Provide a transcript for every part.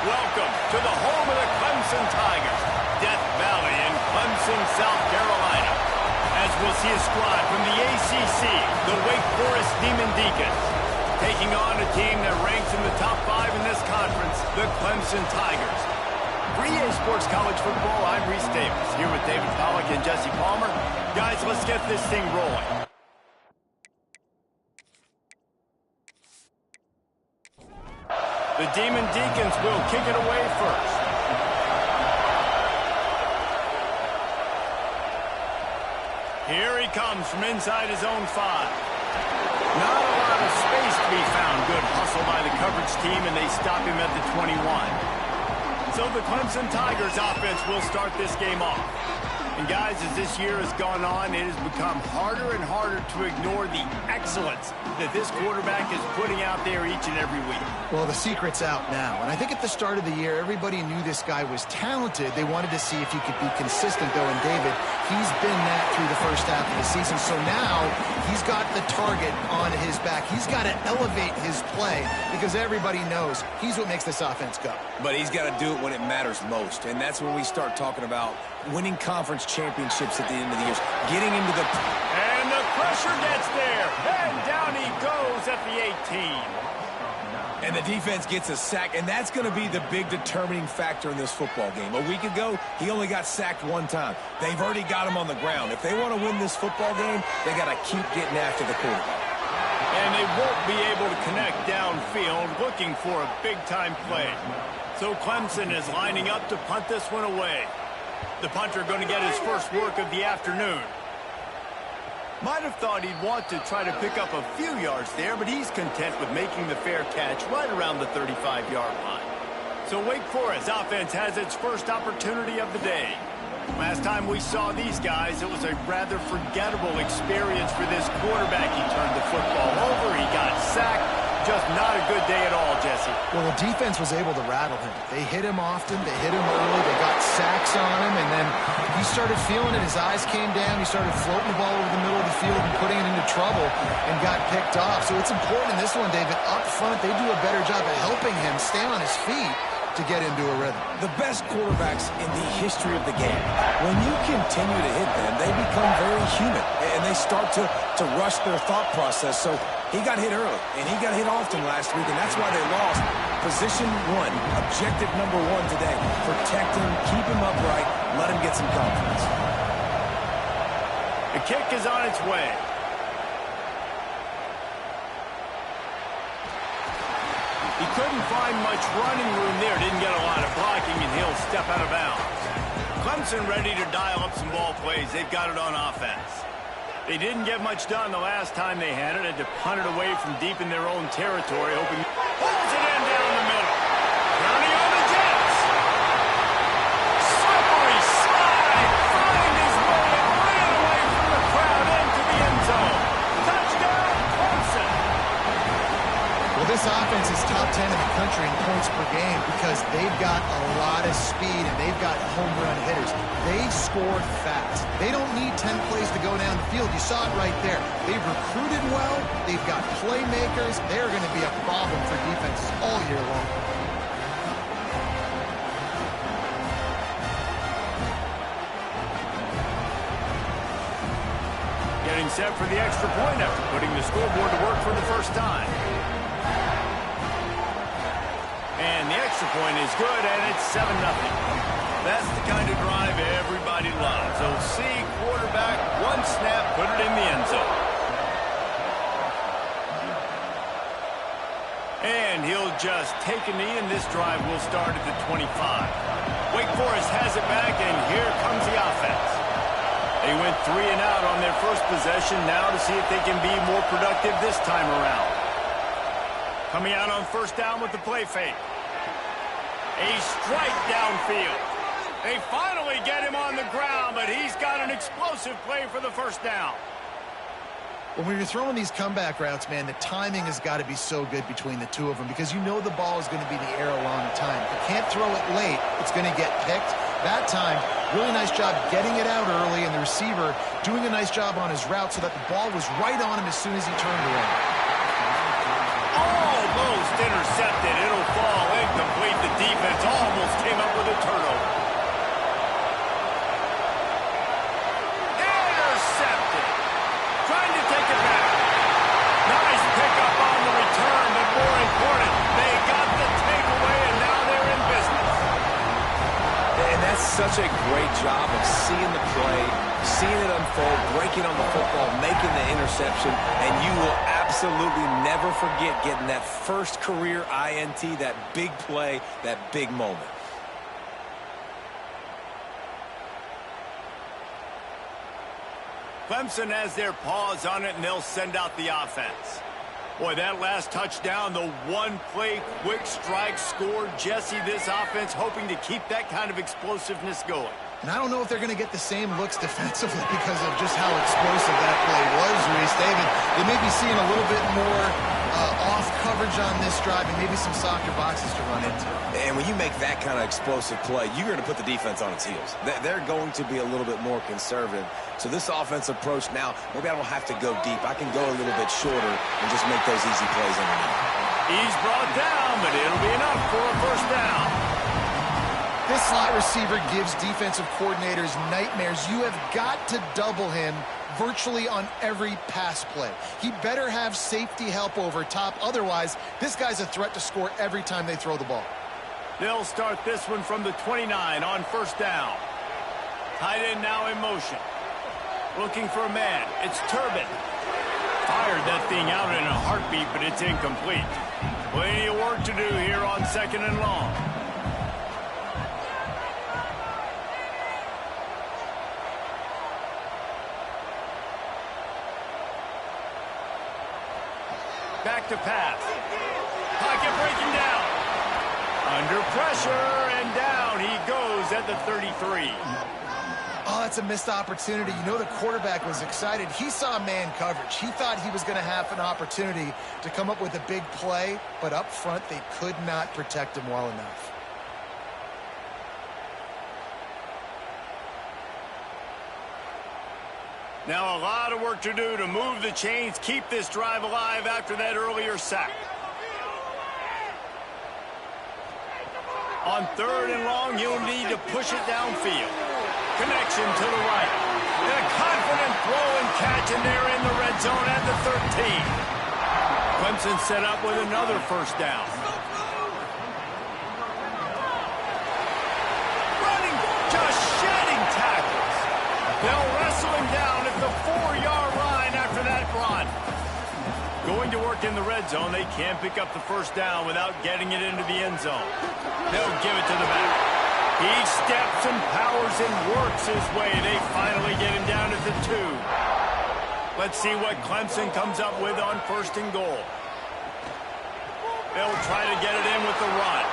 Welcome to the home of the Clemson Tigers, Death Valley in Clemson, South Carolina. As we'll see a squad from the ACC, the Wake Forest Demon Deacons, taking on a team that ranks in the top 5 in this conference, the Clemson Tigers. For EA Sports College Football, I'm Reese Davis, here with David Pollack and Jesse Palmer. Guys, let's get this thing rolling. The Demon Deacons will kick it away first. Here he comes from inside his own 5. Not a lot of space to be found. Good hustle by the coverage team, and they stop him at the 21. So the Clemson Tigers offense will start this game off. And guys, as this year has gone on, it has become harder and harder to ignore the excellence that this quarterback is putting out there each and every week. Well, the secret's out now. And I think at the start of the year, everybody knew this guy was talented. They wanted to see if he could be consistent, though. And David, he's been that through the first half of the season. So now he's got the target on his back. He's got to elevate his play because everybody knows he's what makes this offense go. But he's got to do it when it matters most. And that's when we start talking about winning conference championships at the end of the year. Getting into the... And the pressure gets there. And down he goes at the 18. And the defense gets a sack, and that's going to be the big determining factor in this football game. A week ago, he only got sacked 1 time. They've already got him on the ground. If they want to win this football game, they got to keep getting after the quarterback. And they won't be able to connect downfield, looking for a big-time play. So Clemson is lining up to punt this one away. The punter going to get his first work of the afternoon. Might have thought he'd want to try to pick up a few yards there, but he's content with making the fair catch right around the 35-yard line. So Wake Forest offense has its first opportunity of the day. Last time we saw these guys, it was a rather forgettable experience for this quarterback. He turned the football over, he got sacked. Just not a good day at all, Jesse. Well, the defense was able to rattle him. They hit him often. They hit him early. They got sacks on him, and then he started feeling it. His eyes came down. He started floating the ball over the middle of the field and putting it into trouble and got picked off. So it's important in this one, David. Up front, they do a better job of helping him stay on his feet to get into a rhythm. The best quarterbacks in the history of the game, when you continue to hit them, they become very human, and they start to rush their thought process. So he got hit early, and he got hit often last week, and that's why they lost. Position 1, objective number 1 today. Protect him, keep him upright, let him get some confidence. The kick is on its way. He couldn't find much running room there. Didn't get a lot of blocking, and he'll step out of bounds. Clemson ready to dial up some ball plays. They've got it on offense. They didn't get much done the last time they had it. Had to punt it away from deep in their own territory, hoping... Pulls it in down the middle. Turning on the Jets. Slippery slide. Find his way and ran away from the crowd into the end zone. Touchdown, Clemson. Well, this offense is top 10 in the country in points per game because they've got a lot of speed and they've got home run hitters. They scored fast. They don't need 10 plays to go down the field. You saw it right there. They've recruited well. They've got playmakers. They're going to be a problem for defenses all year long. Getting set for the extra point after putting the scoreboard to work for the first time. And the extra point is good, and it's 7-0. That's the kind of drive everybody loves. OC, quarterback, 1 snap, put it in the end zone. And he'll just take a knee, and this drive will start at the 25. Wake Forest has it back, and here comes the offense. They went 3 and out on their first possession, now to see if they can be more productive this time around. Coming out on first down with the play fake. A strike downfield. They finally get him on the ground, but he's got an explosive play for the first down. When you're throwing these comeback routes, man, the timing has got to be so good between the two of them because you know the ball is going to be in the air a long time. If you can't throw it late, it's going to get picked. That time, really nice job getting it out early, and the receiver doing a nice job on his route so that the ball was right on him as soon as he turned around. Almost intercepted. It'll fall incomplete. The defense such a great job of seeing the play, seeing it unfold, breaking on the football, making the interception, and you will absolutely never forget getting that first career INT, that big play, that big moment. Clemson has their paws on it, and they'll send out the offense. Boy, that last touchdown, the one-play quick strike scored. Jesse, this offense hoping to keep that kind of explosiveness going. And I don't know if they're going to get the same looks defensively because of just how explosive that play was, Reese. They may be seeing a little bit more off coverage on this drive and maybe some softer boxes to run into. And when you make that kind of explosive play, you're going to put the defense on its heels. They're going to be a little bit more conservative. So this offense approach now, maybe I don't have to go deep. I can go a little bit shorter and just make those easy plays underneath. He's brought down, but it'll be enough for a first down. This slot receiver gives defensive coordinators nightmares. You have got to double him virtually on every pass play. He better have safety help over top. Otherwise, this guy's a threat to score every time they throw the ball. They'll start this one from the 29 on first down. Tight end now in motion. Looking for a man. It's Turbin. Fired that thing out in a heartbeat, but it's incomplete. Plenty of work to do here on second and long. Back to pass. Pocket breaking down. Under pressure, and down he goes at the 33. Oh, that's a missed opportunity. You know the quarterback was excited. He saw man coverage. He thought he was going to have an opportunity to come up with a big play, but up front they could not protect him well enough. Now a lot of work to do to move the chains, keep this drive alive after that earlier sack. On third and long, you'll need to push it downfield. Connection to the right. And a confident throw and catch, and they're in the red zone at the 13. Clemson set up with another first down. Running, just shedding tackles. They'll wrestle him down at the 4-yard line after that run. Going to work in the red zone, they can't pick up the first down without getting it into the end zone. They'll give it to the back. He steps and powers and works his way. They finally get him down at the 2. Let's see what Clemson comes up with on first and goal. They'll try to get it in with the run.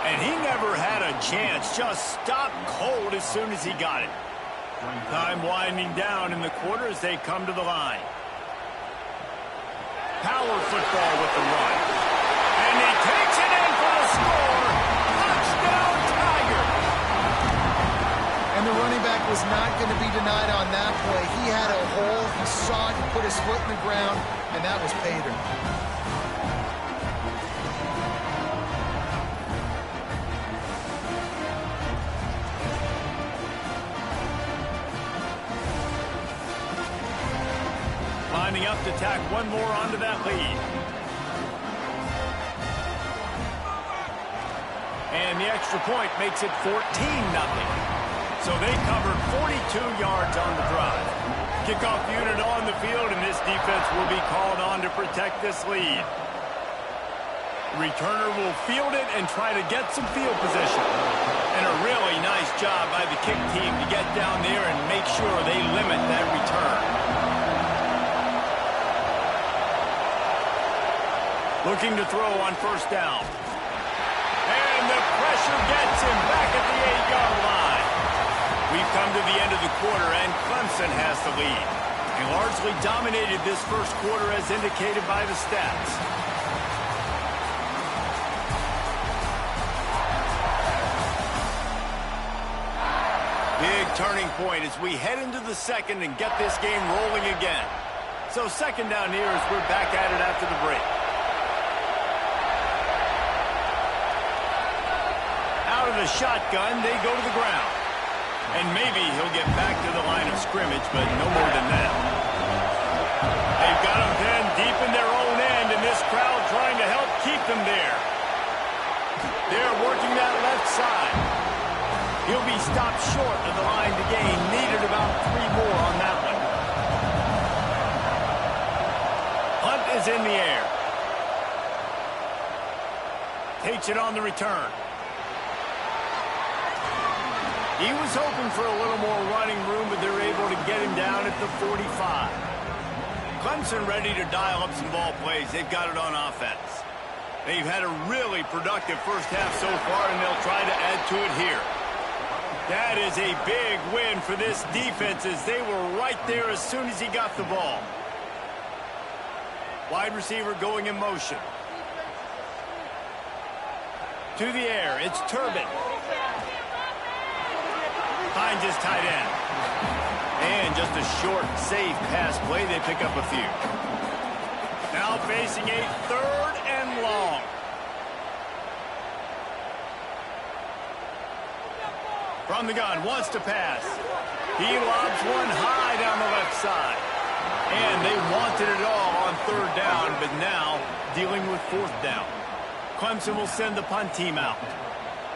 And he never had a chance. Just stopped cold as soon as he got it. Time winding down in the quarter as they come to the line. Power football with the run. And he takes it in for the score. Touchdown, Tiger. And the running back was not going to be denied on that play. He had a hole. He saw it. He put his foot in the ground, and that was pay dirt. Lining up to tack one more onto that lead. And the extra point makes it 14-0. So they covered 42 yards on the drive. Kickoff unit on the field, and this defense will be called on to protect this lead. The returner will field it and try to get some field position. And a really nice job by the kick team to get down there and make sure they limit that return. Looking to throw on first down. And the pressure gets him back at the 8-yard line. We've come to the end of the quarter, and Clemson has the lead. They largely dominated this first quarter as indicated by the stats. Big turning point as we head into the second and get this game rolling again. So second down here as we're back at it after the break. Out of the shotgun, they go to the ground. And maybe he'll get back to the line of scrimmage, but no more than that. They've got him pinned deep in their own end, and this crowd trying to help keep them there. They're working that left side. He'll be stopped short of the line to gain. Needed about 3 more on that one. Punt is in the air. Takes it on the return. He was hoping for a little more running room, but they're able to get him down at the 45. Clemson ready to dial up some ball plays. They've got it on offense. They've had a really productive first half so far, and they'll try to add to it here. That is a big win for this defense as they were right there as soon as he got the ball. Wide receiver going in motion. To the air, it's Turbin. Finds his tight end. And just a short, safe pass play. They pick up a few. Now facing a 3rd and long. From the gun, wants to pass. He lobs one high down the left side. And they wanted it all on 3rd down, but now dealing with 4th down. Clemson will send the punt team out.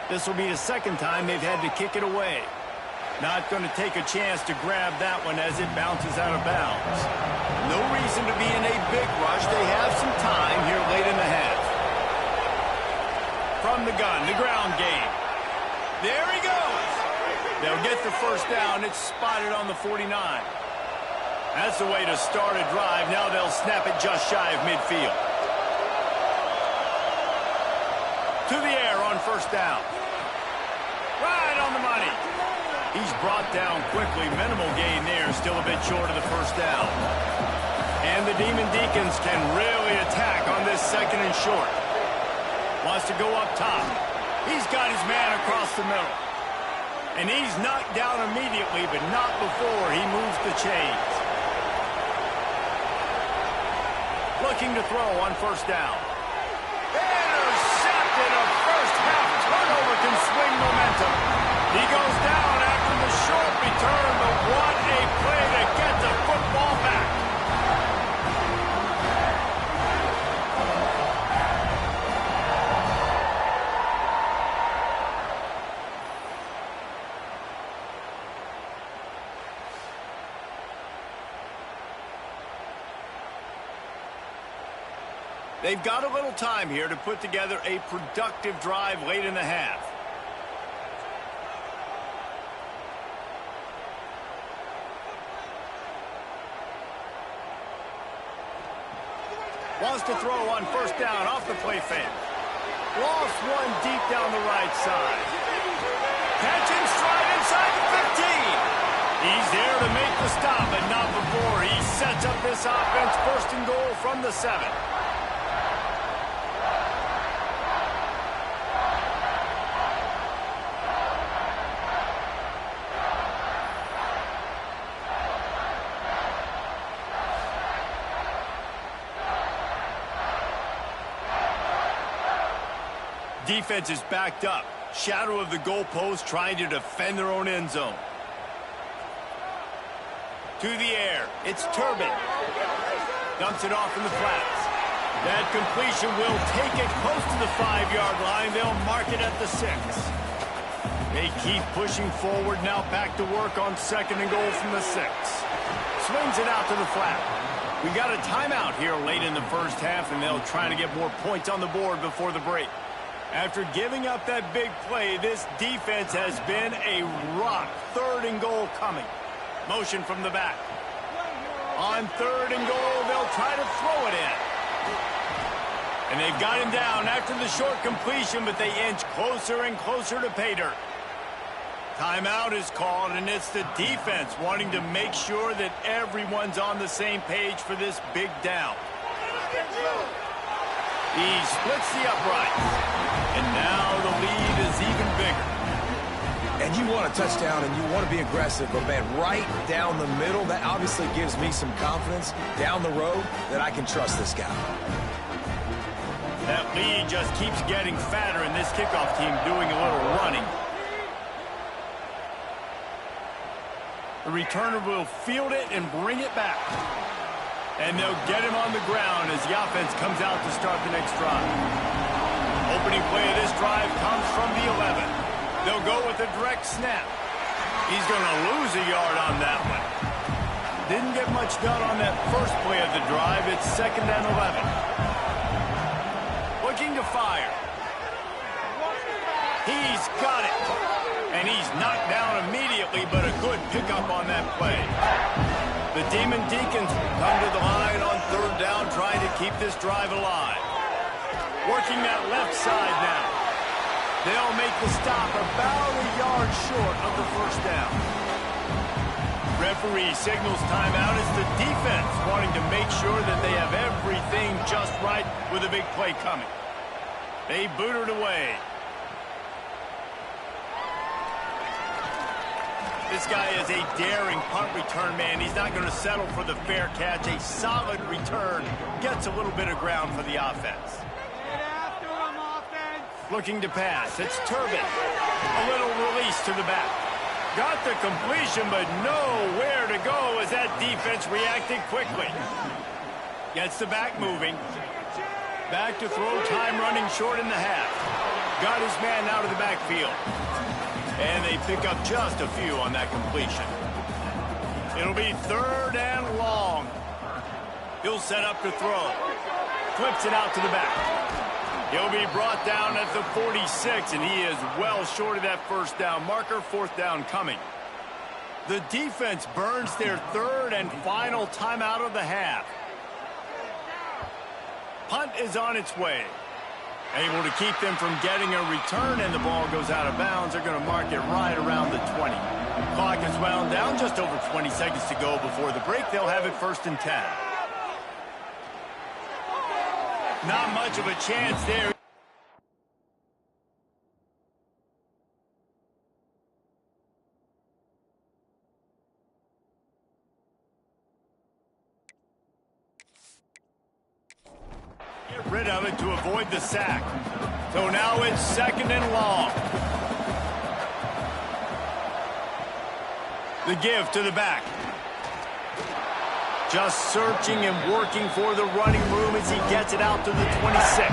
This will be the 2nd time they've had to kick it away. Not going to take a chance to grab that one as it bounces out of bounds. No reason to be in a big rush. They have some time here late in the half. From the gun, the ground game. There he goes. They'll get the 1st down. It's spotted on the 49. That's the way to start a drive. Now they'll snap it just shy of midfield. To the air on 1st down. Right on the money. He's brought down quickly. Minimal gain there. Still a bit short of the 1st down. And the Demon Deacons can really attack on this 2nd and short. Wants to go up top. He's got his man across the middle. And he's knocked down immediately, but not before he moves the chains. Looking to throw on 1st down. Intercepted. A first half turnover can swing momentum. He goes down after the short return, but what a play to get the football back. They've got a little time here to put together a productive drive late in the half. Wants to throw on 1st down off the play fake. Lost one deep down the right side. Catching stride inside the 15. He's there to make the stop, but not before he sets up this offense 1st and goal from the 7. Defense is backed up. Shadow of the goalpost trying to defend their own end zone. To the air. It's Turbin. Dumps it off in the flats. That completion will take it close to the 5-yard line. They'll mark it at the 6. They keep pushing forward. Now back to work on 2nd and goal from the 6. Swings it out to the flat. We got a timeout here late in the first half, and they'll try to get more points on the board before the break. After giving up that big play, this defense has been a rock. 3rd and goal coming. Motion from the back. On 3rd and goal, they'll try to throw it in. And they've got him down after the short completion, but they inch closer and closer to pay dirt. Timeout is called, and it's the defense wanting to make sure that everyone's on the same page for this big down. He splits the uprights, and now the lead is even bigger. And you want a touchdown, and you want to be aggressive, but, man, right down the middle, that obviously gives me some confidence down the road that I can trust this guy. That lead just keeps getting fatter, and this kickoff team doing a little running. The returner will field it and bring it back. And they'll get him on the ground as the offense comes out to start the next drive. Opening play of this drive comes from the 11. They'll go with a direct snap. He's going to lose a yard on that one. Didn't get much done on that first play of the drive. It's 2nd and 11. Looking to fire. He's got it. And he's knocked down immediately, but a good pickup on that play. The Demon Deacons come to the line on 3rd down, trying to keep this drive alive. Working that left side now. They'll make the stop about a yard short of the 1st down. Referee signals timeout as the defense wanting to make sure that they have everything just right with a big play coming. They boot it away. This guy is a daring punt return man. He's not going to settle for the fair catch. A solid return gets a little bit of ground for the offense. Looking to pass. It's Turbin. A little release to the back. Got the completion, but nowhere to go as that defense reacted quickly. Gets the back moving. Back to throw, time running short in the half. Got his man out of the backfield. And they pick up just a few on that completion. It'll be 3rd and long. He'll set up to throw. Flips it out to the back. He'll be brought down at the 46, and he is well short of that 1st down marker. 4th down coming. The defense burns their 3rd and final timeout of the half. Punt is on its way. Able to keep them from getting a return, and the ball goes out of bounds. They're going to mark it right around the 20. Clock is wound down, just over 20 seconds to go before the break. They'll have it 1st and 10. Not much of a chance there. Get rid of it to avoid the sack. So now it's 2nd and long. The give to the back. Just searching and working for the running room as he gets it out to the 26.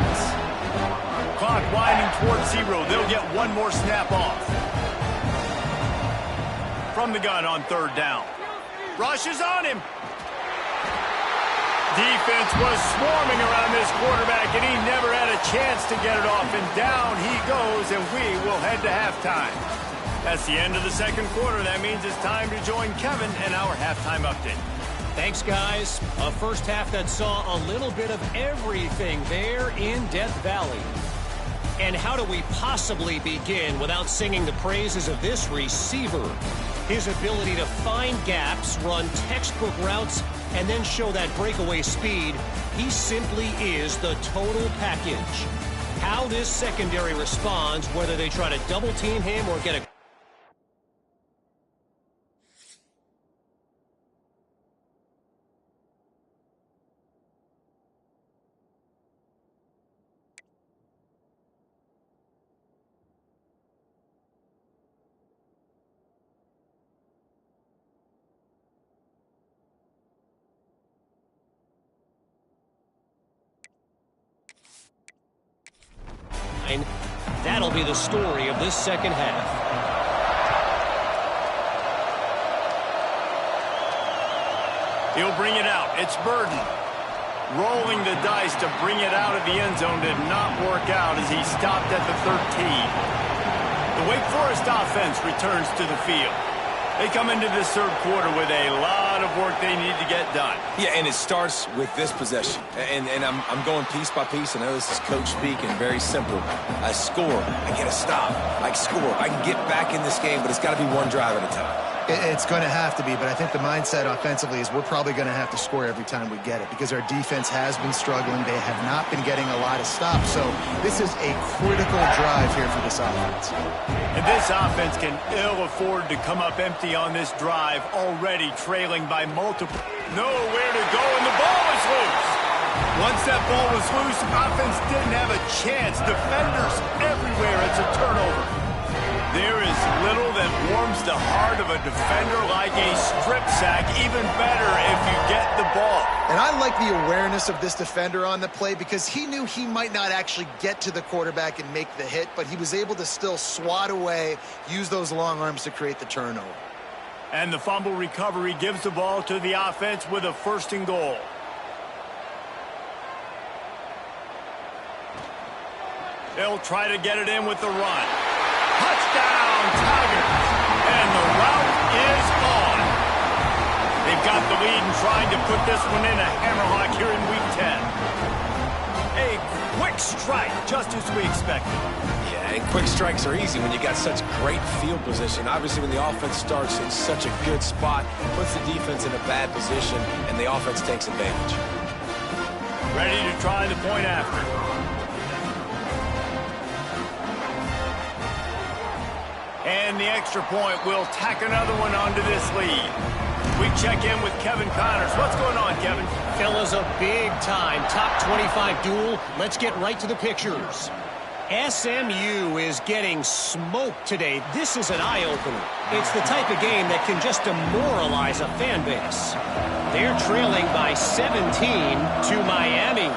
Clock winding towards 0. They'll get one more snap off. From the gun on 3rd down. Rushes on him. Defense was swarming around this quarterback, and he never had a chance to get it off. And down he goes, and we will head to halftime. That's the end of the 2nd quarter. That means it's time to join Kevin and our halftime update. Thanks, guys. A first half that saw a little bit of everything there in Death Valley. And how do we possibly begin without singing the praises of this receiver? His ability to find gaps, run textbook routes, and then show that breakaway speed. He simply is the total package. How this secondary responds, whether they try to double team him or get a that'll be the story of this 2nd half. He'll bring it out. It's Burden. Rolling the dice to bring it out of the end zone did not work out as he stopped at the 13. The Wake Forest offense returns to the field. They come into this 3rd quarter with a lot of work they need to get done. Yeah, and it starts with this possession. And I'm going piece by piece. I know this is coach speaking, very simple. I score, I get a stop. I score, I can get back in this game, but it's got to be one drive at a time. It's going to have to be, but I think the mindset offensively is we're probably going to have to score every time we get it because our defense has been struggling. They have not been getting a lot of stops. So this is a critical drive here for this offense. And this offense can ill afford to come up empty on this drive, already trailing by multiple. Nowhere to go, and the ball is loose. Once that ball was loose, offense didn't have a chance. Defenders everywhere. It's a turnover. There is little that warms the heart of a defender like a strip sack. Even better if you get the ball. And I like the awareness of this defender on the play because he knew he might not actually get to the quarterback and make the hit, but he was able to still swat away, use those long arms to create the turnover. And the fumble recovery gives the ball to the offense with a 1st and goal. They'll try to get it in with the run. Touchdown, Tigers! And the route is on. They've got the lead and trying to put this one in a hammerlock here in Week 10. A quick strike, just as we expected. Yeah, and quick strikes are easy when you got such great field position. Obviously, when the offense starts in such a good spot, puts the defense in a bad position, and the offense takes advantage. Ready to try the point after. And the extra point will tack another one onto this lead. We check in with Kevin Connors. What's going on, Kevin? Fellas, a big-time top 25 duel. Let's get right to the pictures. SMU is getting smoked today. This is an eye-opener. It's the type of game that can just demoralize a fan base. They're trailing by 17 to Miami.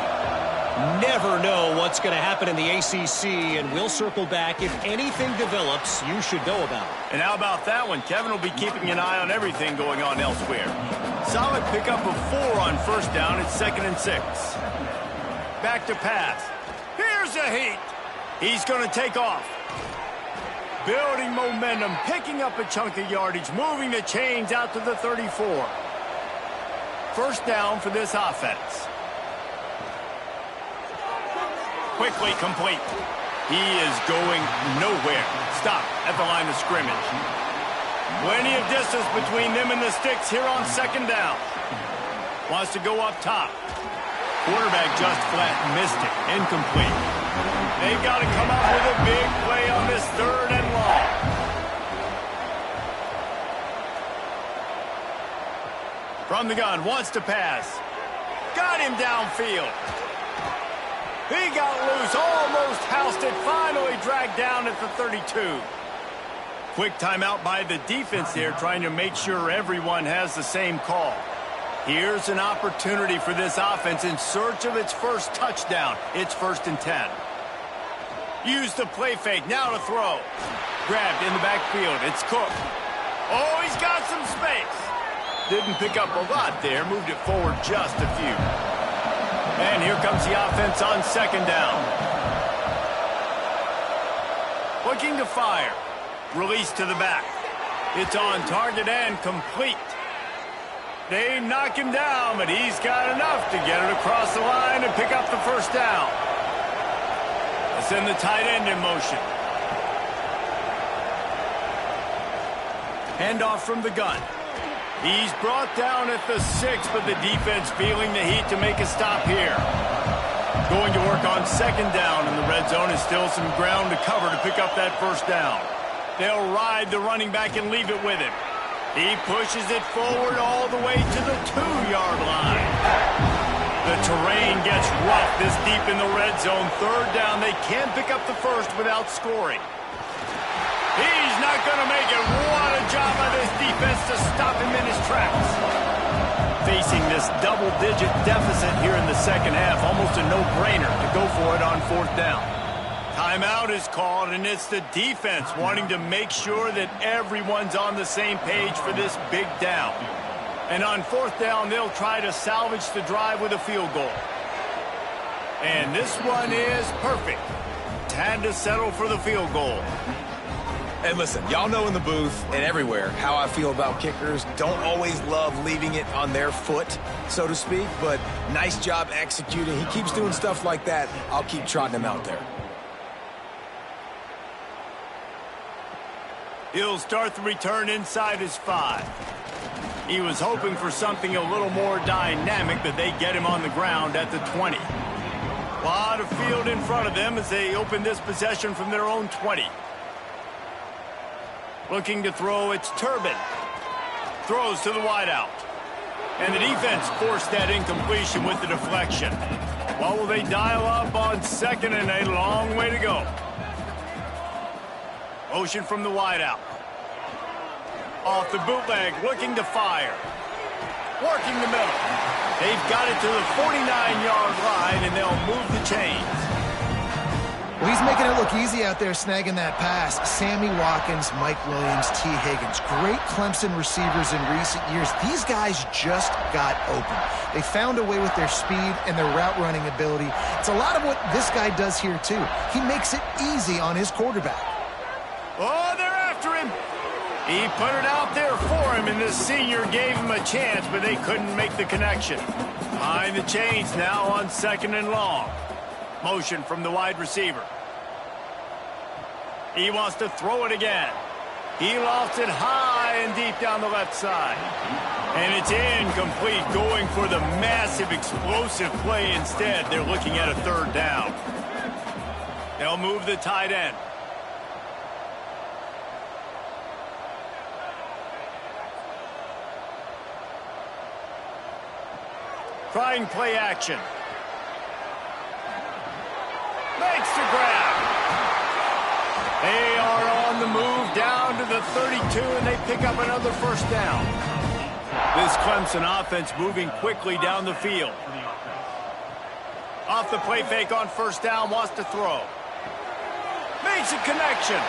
Never know what's going to happen in the ACC, and we'll circle back. If anything develops, you should know about it. And how about that one? Kevin will be keeping an eye on everything going on elsewhere. Solid pickup of 4 on 1st down. It's 2nd and 6. Back to pass. Here's a heat. He's going to take off. Building momentum, picking up a chunk of yardage, moving the chains out to the 34. 1st down for this offense. Quickly complete. He is going nowhere. Stop at the line of scrimmage. Plenty of distance between them and the sticks here on 2nd down. Wants to go up top. Quarterback just flat missed it. Incomplete. They've got to come up with a big play on this 3rd and long. From the gun, wants to pass. Got him downfield. He got loose, almost housed it, finally dragged down at the 32. Quick timeout by the defense there, trying to make sure everyone has the same call. Here's an opportunity for this offense in search of its 1st touchdown. It's 1st and 10. Use the play fake, now to throw. Grabbed in the backfield, it's Cook. Oh, he's got some space. Didn't pick up a lot there, moved it forward just a few. And here comes the offense on 2nd down. Looking to fire. Release to the back. It's on target and complete. They knock him down, but he's got enough to get it across the line and pick up the 1st down. Let's send the tight end in motion. Handoff from the gun. He's brought down at the 6, but the defense feeling the heat to make a stop here. Going to work on 2nd down, and the red zone is still some ground to cover to pick up that 1st down. They'll ride the running back and leave it with him. He pushes it forward all the way to the 2-yard line. The terrain gets rough this deep in the red zone. 3rd down, they can't pick up the 1st without scoring. He's not going to make it. What a job by this defense to stop him in his tracks. Facing this double-digit deficit here in the 2nd half, almost a no-brainer to go for it on 4th down. Timeout is called, and it's the defense wanting to make sure that everyone's on the same page for this big down. And on 4th down, they'll try to salvage the drive with a field goal. And this one is perfect. Had to settle for the field goal. And listen, y'all know in the booth and everywhere how I feel about kickers. Don't always love leaving it on their foot, so to speak, but nice job executing. He keeps doing stuff like that. I'll keep trotting him out there. He'll start the return inside his 5. He was hoping for something a little more dynamic, but they get him on the ground at the 20. A lot of field in front of them as they open this possession from their own 20. Looking to throw, it's Turbin. Throws to the wideout. And the defense forced that incompletion with the deflection. What will they dial up on 2nd and a long way to go? Motion from the wideout. Off the bootleg, looking to fire. Working the middle. They've got it to the 49-yard line, and they'll move the chains. Well, he's making it look easy out there snagging that pass. Sammy Watkins, Mike Williams, T. Higgins. Great Clemson receivers in recent years. These guys just got open. They found a way with their speed and their route running ability. It's a lot of what this guy does here, too. He makes it easy on his quarterback. Oh, they're after him. He put it out there for him, and the senior gave him a chance, but they couldn't make the connection. Behind the chains now on 2nd and long. Motion from the wide receiver. He wants to throw it again. He lost it high and deep down the left side. And it's incomplete, going for the massive explosive play instead. They're looking at a 3rd down. They'll move the tight end. Trying play action. Makes the grab. They are on the move down to the 32, and they pick up another 1st down. This Clemson offense moving quickly down the field. Off the play fake on 1st down, wants to throw. Makes a connection.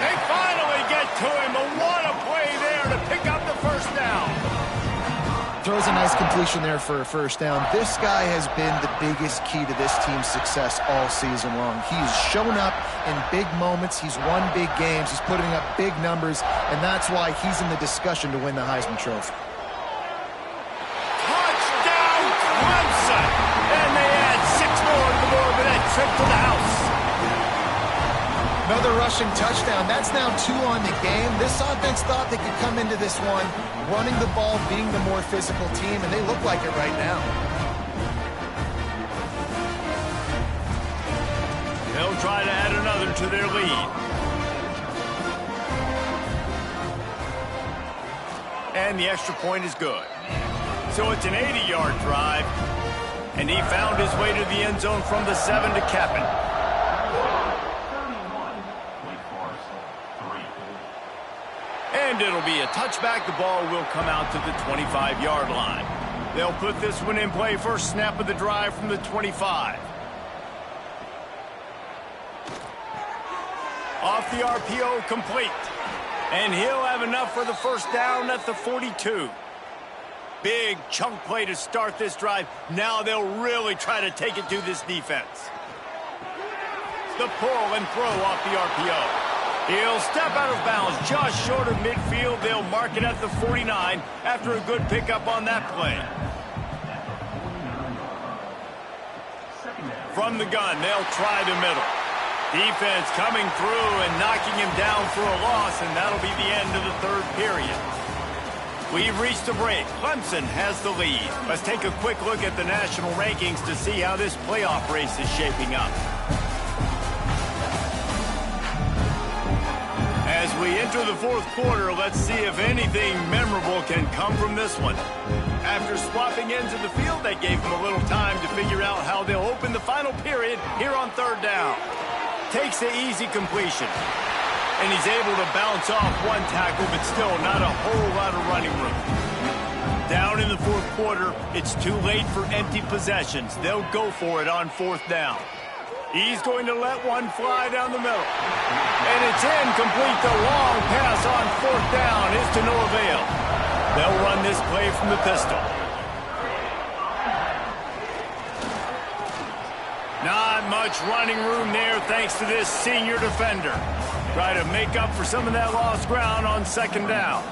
They finally get to him, but what a play there to pick up the 1st down. Throws a nice completion there for a 1st down. This guy has been the biggest key to this team's success all season long. He's shown up in big moments. He's won big games. He's putting up big numbers, and that's why he's in the discussion to win the Heisman Trophy. Touchdown, Clemson! And they add 6 more to the board with that trip to the house. Another rushing touchdown. That's now 2 on the game. This offense thought they could come into this one running the ball, being the more physical team, and they look like it right now. They'll try to add another to their lead. And the extra point is good. So it's an 80-yard drive, and he found his way to the end zone from the 7 to cap it. And it'll be a touchback. The ball will come out to the 25-yard line. They'll put this one in play. First snap of the drive from the 25. Off the RPO, complete. And he'll have enough for the 1st down at the 42. Big chunk play to start this drive. Now they'll really try to take it to this defense. The pull and throw off the RPO. He'll step out of bounds just short of midfield. They'll mark it at the 49 after a good pickup on that play. From the gun, they'll try the middle. Defense coming through and knocking him down for a loss, and that'll be the end of the 3rd period. We've reached a break. Clemson has the lead. Let's take a quick look at the national rankings to see how this playoff race is shaping up. As we enter the 4th quarter, let's see if anything memorable can come from this one. After swapping ends of the field, that gave them a little time to figure out how they'll open the final period here on 3rd down. Takes the easy completion. And he's able to bounce off one tackle, but still not a whole lot of running room. Down in the 4th quarter, it's too late for empty possessions. They'll go for it on 4th down. He's going to let one fly down the middle. And it's incomplete. The long pass on 4th down is to no avail. They'll run this play from the pistol. Not much running room there thanks to this senior defender. Try to make up for some of that lost ground on 2nd down.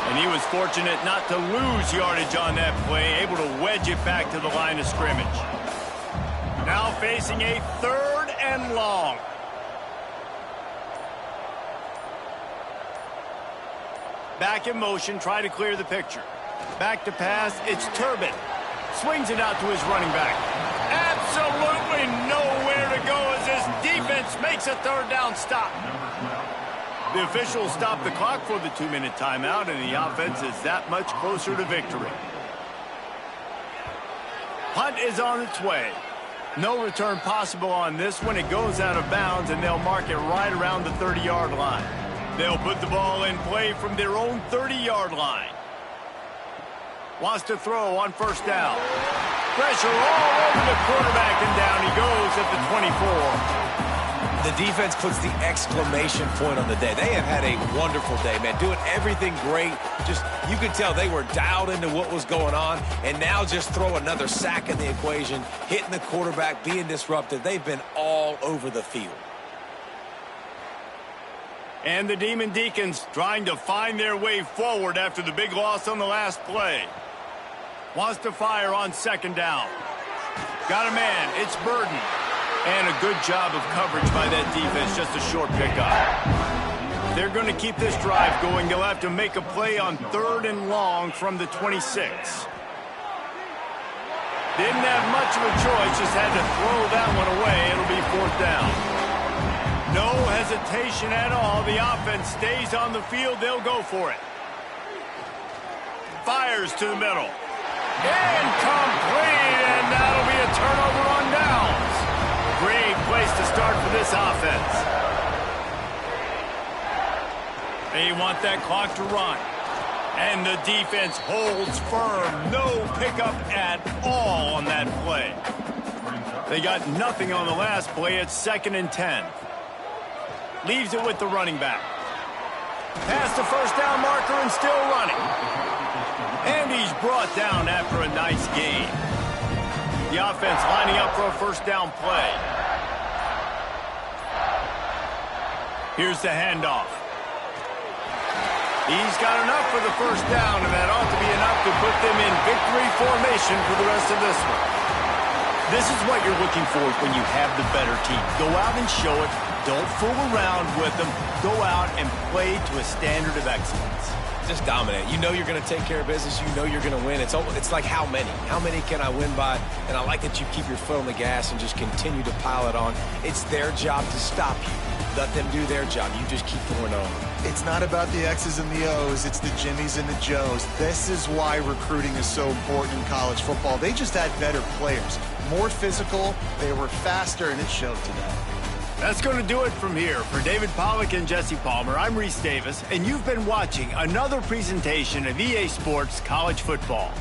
And he was fortunate not to lose yardage on that play, able to wedge it back to the line of scrimmage. Now facing a 3rd and long. Back in motion, try to clear the picture. Back to pass, it's Turbin. Swings it out to his running back. Absolutely nowhere to go as this defense makes a 3rd down stop. The officials stop the clock for the 2-minute timeout, and the offense is that much closer to victory. Punt is on its way. No return possible on this one. It goes out of bounds, and they'll mark it right around the 30-yard line. They'll put the ball in play from their own 30-yard line. Wants to throw on first down. Pressure all over the quarterback, and down he goes at the 24. The defense puts the exclamation point on the day. They have had a wonderful day, man, doing everything great. Just, you could tell they were dialed into what was going on, and now just throw another sack in the equation, hitting the quarterback, being disruptive. They've been all over the field. And the Demon Deacons trying to find their way forward after the big loss on the last play. Wants to fire on second down. Got a man. It's Burden. And a good job of coverage by that defense. Just a short pickup. They're going to keep this drive going. They'll have to make a play on 3rd and long from the 26. Didn't have much of a choice. Just had to throw that one away. It'll be 4th down. No hesitation at all. The offense stays on the field. They'll go for it. Fires to the middle. Incomplete, and that'll be a turnover on downs. Great place to start for this offense. They want that clock to run. And the defense holds firm. No pickup at all on that play. They got nothing on the last play. It's 2nd and 10. Leaves it with the running back. Past the first down marker and still running. And he's brought down after a nice gain. The offense lining up for a first down play. Here's the handoff. He's got enough for the first down, and that ought to be enough to put them in victory formation for the rest of this one. This is what you're looking for when you have the better team. Go out and show it. Don't fool around with them. Go out and play to a standard of excellence. Just dominate. You know you're going to take care of business. You know you're going to win. It's like how many? How many can I win by? And I like that you keep your foot on the gas and just continue to pile it on. It's their job to stop you. Let them do their job. You just keep going on. It's not about the X's and the O's. It's the Jimmies and the Joes. This is why recruiting is so important in college football. They just had better players. More physical. They were faster, and it showed today. That's going to do it from here. For David Pollack and Jesse Palmer, I'm Reese Davis, and you've been watching another presentation of EA Sports College Football.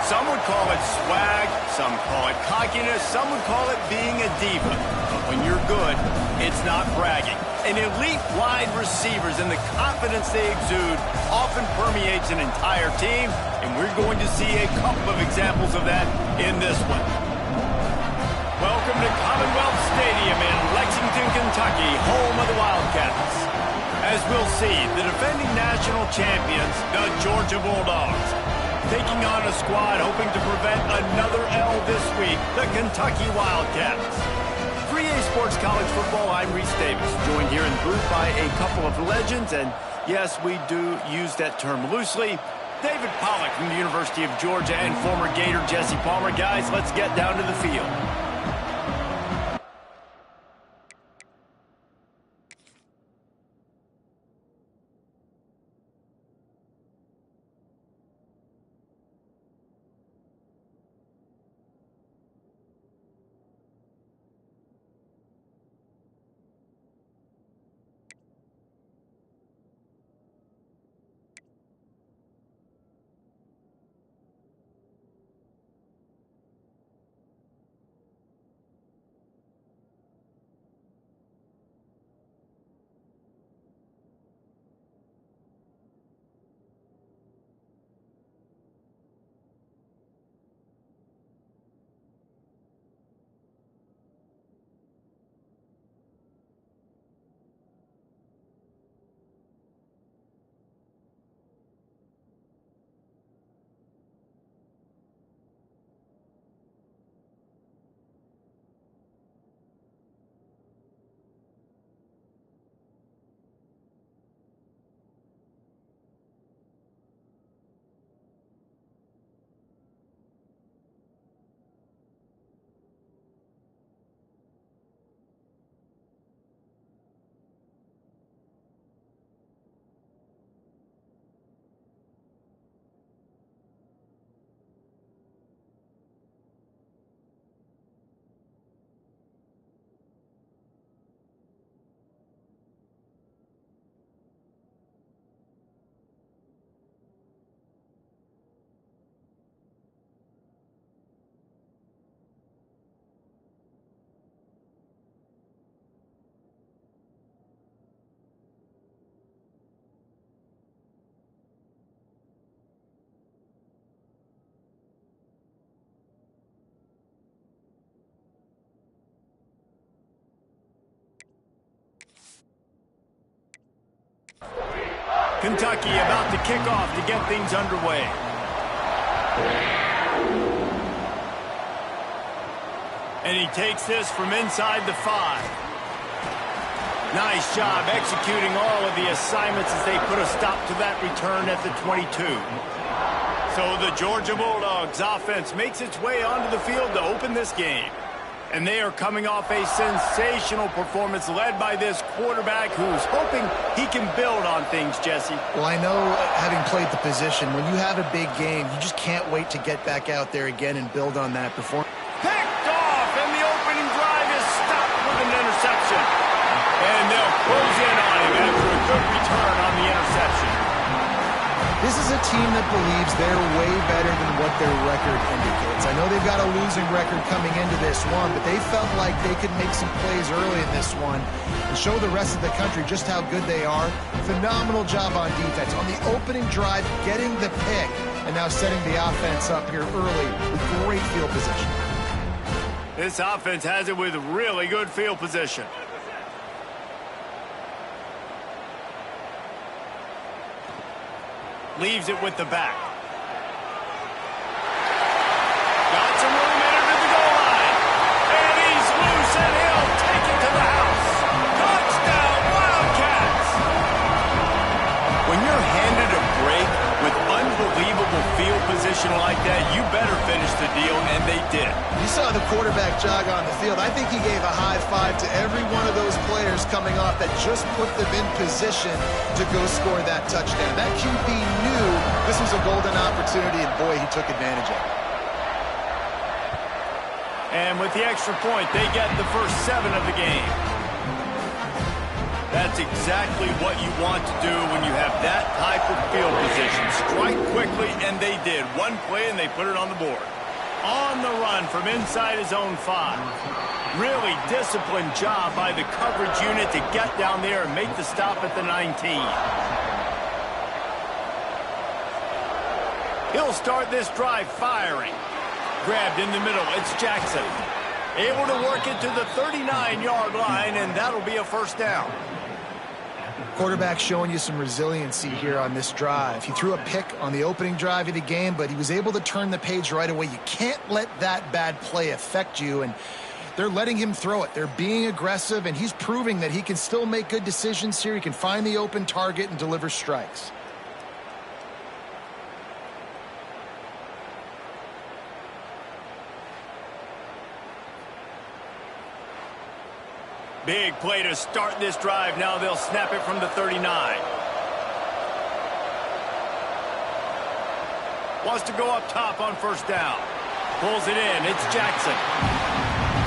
Some would call it swag, some call it cockiness, some would call it being a diva. But when you're good, it's not bragging. And elite wide receivers and the confidence they exude often permeates an entire team, and we're going to see a couple of examples of that in this one. Welcome to Commonwealth Stadium in Lexington, Kentucky, home of the Wildcats. As we'll see, the defending national champions, the Georgia Bulldogs, taking on a squad hoping to prevent another L this week, the Kentucky Wildcats. 3A Sports College Football, I'm Reese Davis, joined here in the booth by a couple of legends, and yes, we do use that term loosely. David Pollack from the University of Georgia and former Gator Jesse Palmer. Guys, let's get down to the field. Kentucky about to kick off to get things underway. And he takes this from inside the 5. Nice job executing all of the assignments as they put a stop to that return at the 22. So the Georgia Bulldogs offense makes its way onto the field to open this game. And they are coming off a sensational performance led by this quarterback who's hoping he can build on things, Jesse. Well, I know, having played the position, when you have a big game, you just can't wait to get back out there again and build on that performance. Picked off, and the opening drive is stopped with an interception. And they'll close in on him after a good return on the interception. This is a team that believes they're way better than what their record indicates. I know they've got a losing record coming into this one, but they felt like they could make some plays early in this one and show the rest of the country just how good they are. Phenomenal job on defense. On the opening drive, getting the pick, and now setting the offense up here early with great field position. This offense has it with really good field position. Leaves it with the back. Got some room in it to the goal line. And he's loose, and he'll take it to the house. Touchdown, Wildcats! When you're handed a break with unbelievable field position like that, you better finish the deal, and they did. You saw the quarterback jog on the field. I think he gave a high five to every one of those players coming off that just put them in position to go score that touchdown. That QB knew this was a golden opportunity, and boy, he took advantage of it. And with the extra point, they get the first 7 of the game. That's exactly what you want to do when you have that type of field position. strike quickly, and they did. One play, and they put it on the board. On the run from inside his own 5. Really disciplined job by the coverage unit to get down there and make the stop at the 19. He'll start this drive firing. Grabbed in the middle, it's Jackson. Able to work it to the 39-yard line, and that'll be a first down. Quarterback showing you some resiliency here on this drive. He threw a pick on the opening drive of the game, but he was able to turn the page right away. You can't let that bad play affect you, and they're letting him throw it. They're being aggressive, and he's proving that he can still make good decisions here. He can find the open target and deliver strikes. Big play to start this drive. Now they'll snap it from the 39. Wants to go up top on first down. Pulls it in. It's Jackson.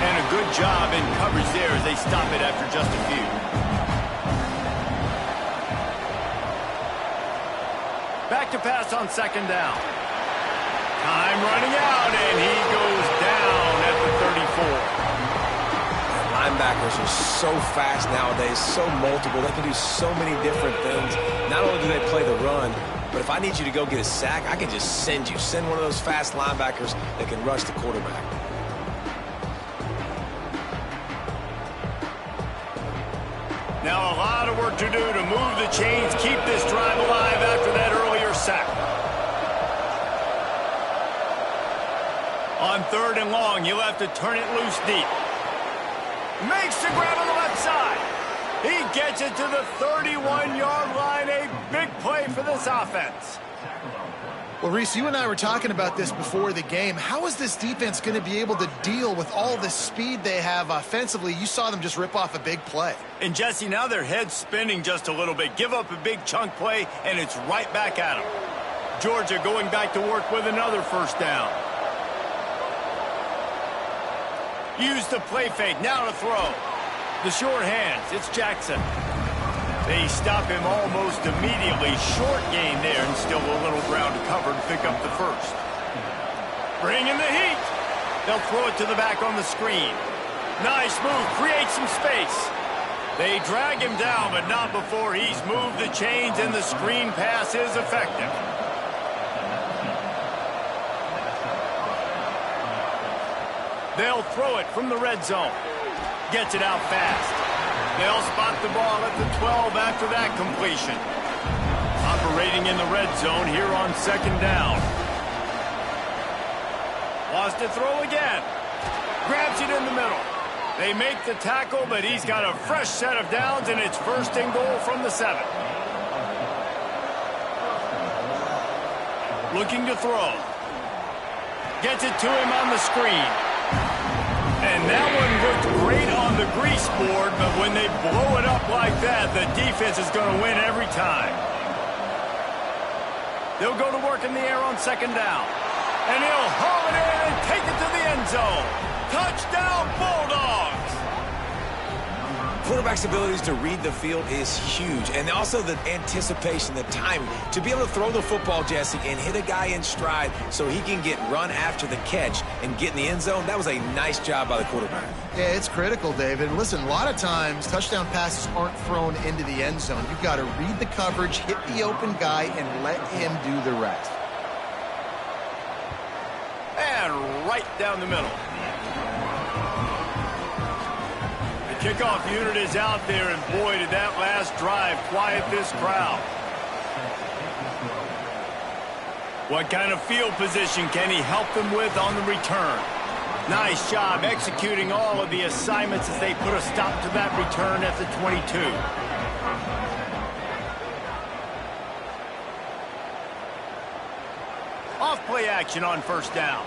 And a good job in coverage there as they stop it after just a few. Back to pass on second down. Time running out, and he goes down at the 34. Linebackers are so fast nowadays, so multiple. They can do so many different things. Not only do they play the run, but if I need you to go get a sack, I can just send you. Send one of those fast linebackers that can rush the quarterback. Now a lot of work to do to move the chains, keep this drive alive after that earlier sack. On 3rd and long, you'll have to turn it loose deep. Makes the grab on the left side. He gets it to the 31-yard line. A big play for this offense. Well, Reese, you and I were talking about this before the game. How is this defense going to be able to deal with all the speed they have offensively? You saw them just rip off a big play. And, Jesse, now their head's spinning just a little bit. Give up a big chunk play, and it's right back at them. Georgia going back to work with another first down. Use the play fake, now to throw. The short hands, it's Jackson. They stop him almost immediately. Short gain there, and still a little ground to cover to pick up the first. Bring in the heat. They'll throw it to the back on the screen. Nice move, creates some space. They drag him down, but not before he's moved the chains, and the screen pass is effective. They'll throw it from the red zone. Gets it out fast. They'll spot the ball at the 12 after that completion. Operating in the red zone here on second down. Wants to throw again. Grabs it in the middle. They make the tackle, but he's got a fresh set of downs, and it's 1st and goal from the 7. Looking to throw. Gets it to him on the screen. And that one looked great on the grease board, but when they blow it up like that, the defense is going to win every time. They'll go to work in the air on second down. And he'll haul it in and take it to the end zone. Touchdown, Bulldogs! Quarterback's abilities to read the field is huge, and also the anticipation, the timing. To be able to throw the football, Jesse, and hit a guy in stride so he can get run after the catch and get in the end zone, that was a nice job by the quarterback. Yeah, it's critical, David. And listen, a lot of times touchdown passes aren't thrown into the end zone. You've got to read the coverage, hit the open guy, and let him do the rest. And right down the middle. Kickoff unit is out there, and boy, did that last drive quiet this crowd. What kind of field position can he help them with on the return? Nice job executing all of the assignments as they put a stop to that return at the 22. Off play action on first down.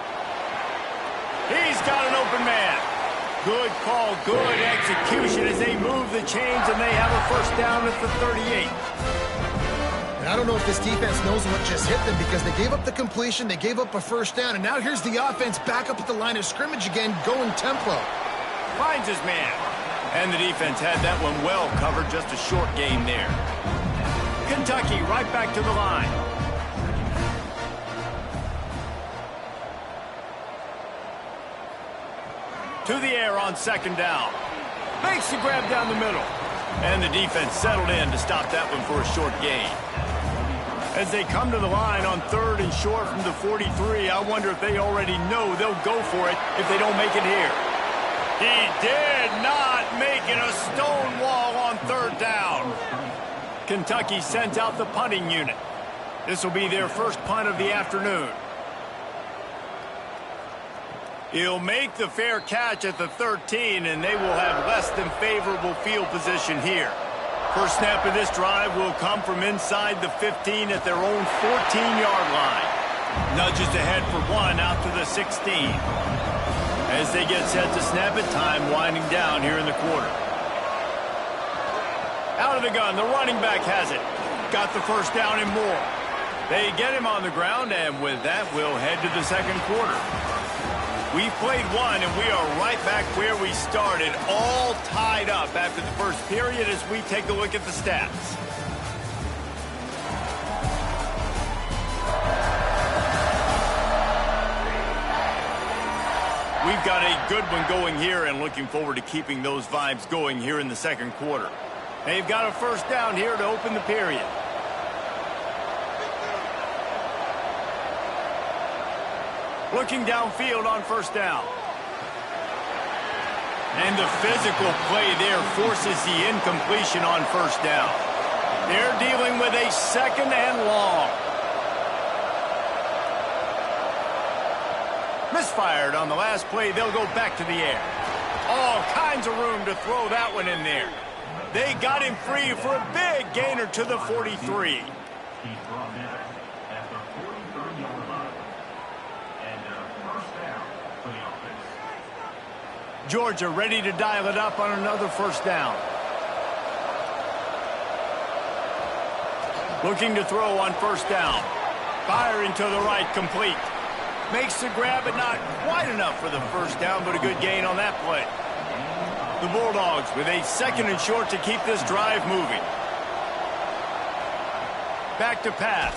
He's got an open man. Good call, good execution as they move the chains, and they have a first down at the 38. And I don't know if this defense knows what just hit them, because they gave up the completion, they gave up a first down, and now here's the offense back up at the line of scrimmage again, going tempo. Finds his man. And the defense had that one well covered, just a short gain there. Kentucky right back to the line. To the air on second down. Makes the grab down the middle. And the defense settled in to stop that one for a short gain. As they come to the line on 3rd and short from the 43, I wonder if they already know they'll go for it if they don't make it here. He did not make it a stone wall on 3rd down. Kentucky sends out the punting unit. This will be their first punt of the afternoon. He'll make the fair catch at the 13, and they will have less than favorable field position here. First snap of this drive will come from inside the 15 at their own 14-yard line. Nudges ahead for 1 out to the 16. As they get set to snap it, time winding down here in the quarter. Out of the gun, the running back has it. Got the first down and more. They get him on the ground, and with that, we'll head to the second quarter. We've played one, and we are right back where we started, all tied up after the first period as we take a look at the stats. We've got a good one going here and looking forward to keeping those vibes going here in the second quarter. They've got a first down here to open the period. Looking downfield on first down. And the physical play there forces the incompletion on first down. They're dealing with a 2nd and long. Misfired on the last play. They'll go back to the air. All kinds of room to throw that one in there. They got him free for a big gainer to the 43. Georgia ready to dial it up on another first down. Looking to throw on first down. Firing to the right, complete. Makes the grab, but not quite enough for the first down, but a good gain on that play. The Bulldogs with a 2nd and short to keep this drive moving. Back to pass.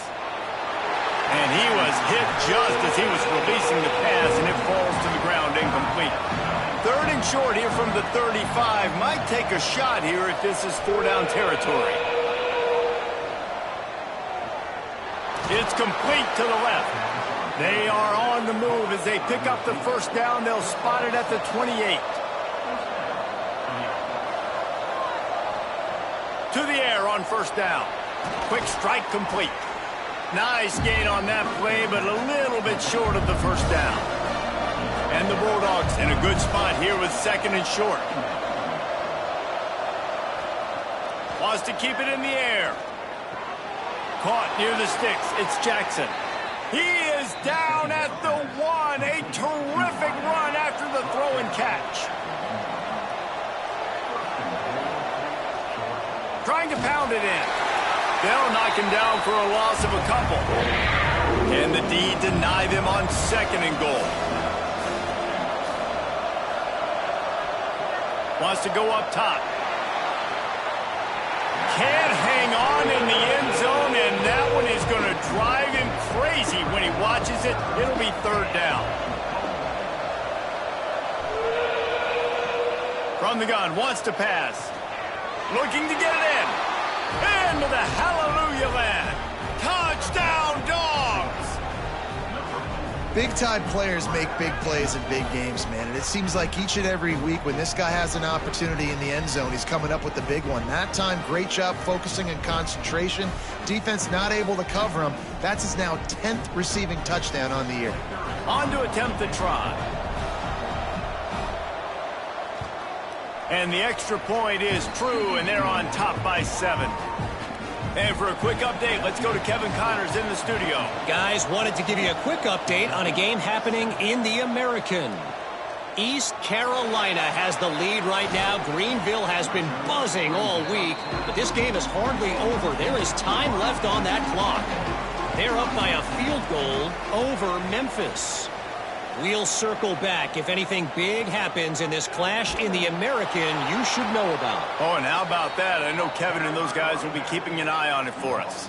And he was hit just as he was releasing the pass, and it falls to the ground incomplete. 3rd and short here from the 35. Might take a shot here if this is 4-down territory. It's complete to the left. They are on the move as they pick up the first down. They'll spot it at the 28. To the air on first down. Quick strike complete. Nice gain on that play, but a little bit short of the first down. And the Bulldogs in a good spot here with 2nd and short. Wants to keep it in the air. Caught near the sticks. It's Jackson. He is down at the 1. A terrific run after the throw and catch. Trying to pound it in. They'll knock him down for a loss of a couple. Can the D deny them on 2nd and goal? Wants to go up top. Can't hang on in the end zone, and that one is going to drive him crazy when he watches it. It'll be 3rd down. From the gun, wants to pass. Looking to get it in. Into the hallelujah land. Touchdown, Dogs! Big-time players make big plays in big games, man. And it seems like each and every week when this guy has an opportunity in the end zone, he's coming up with the big one. That time, great job focusing and concentration. Defense not able to cover him. That's his now 10th receiving touchdown on the year. On to attempt the try. And the extra point is true, and they're on top by 7. And for a quick update, let's go to Kevin Connors in the studio. Guys, wanted to give you a quick update on a game happening in the American. East Carolina has the lead right now. Greenville has been buzzing all week, but this game is hardly over. There is time left on that clock. They're up by a field goal over Memphis. We'll circle back. If anything big happens in this clash in the American, you should know about. Oh, and how about that? I know Kevin and those guys will be keeping an eye on it for us.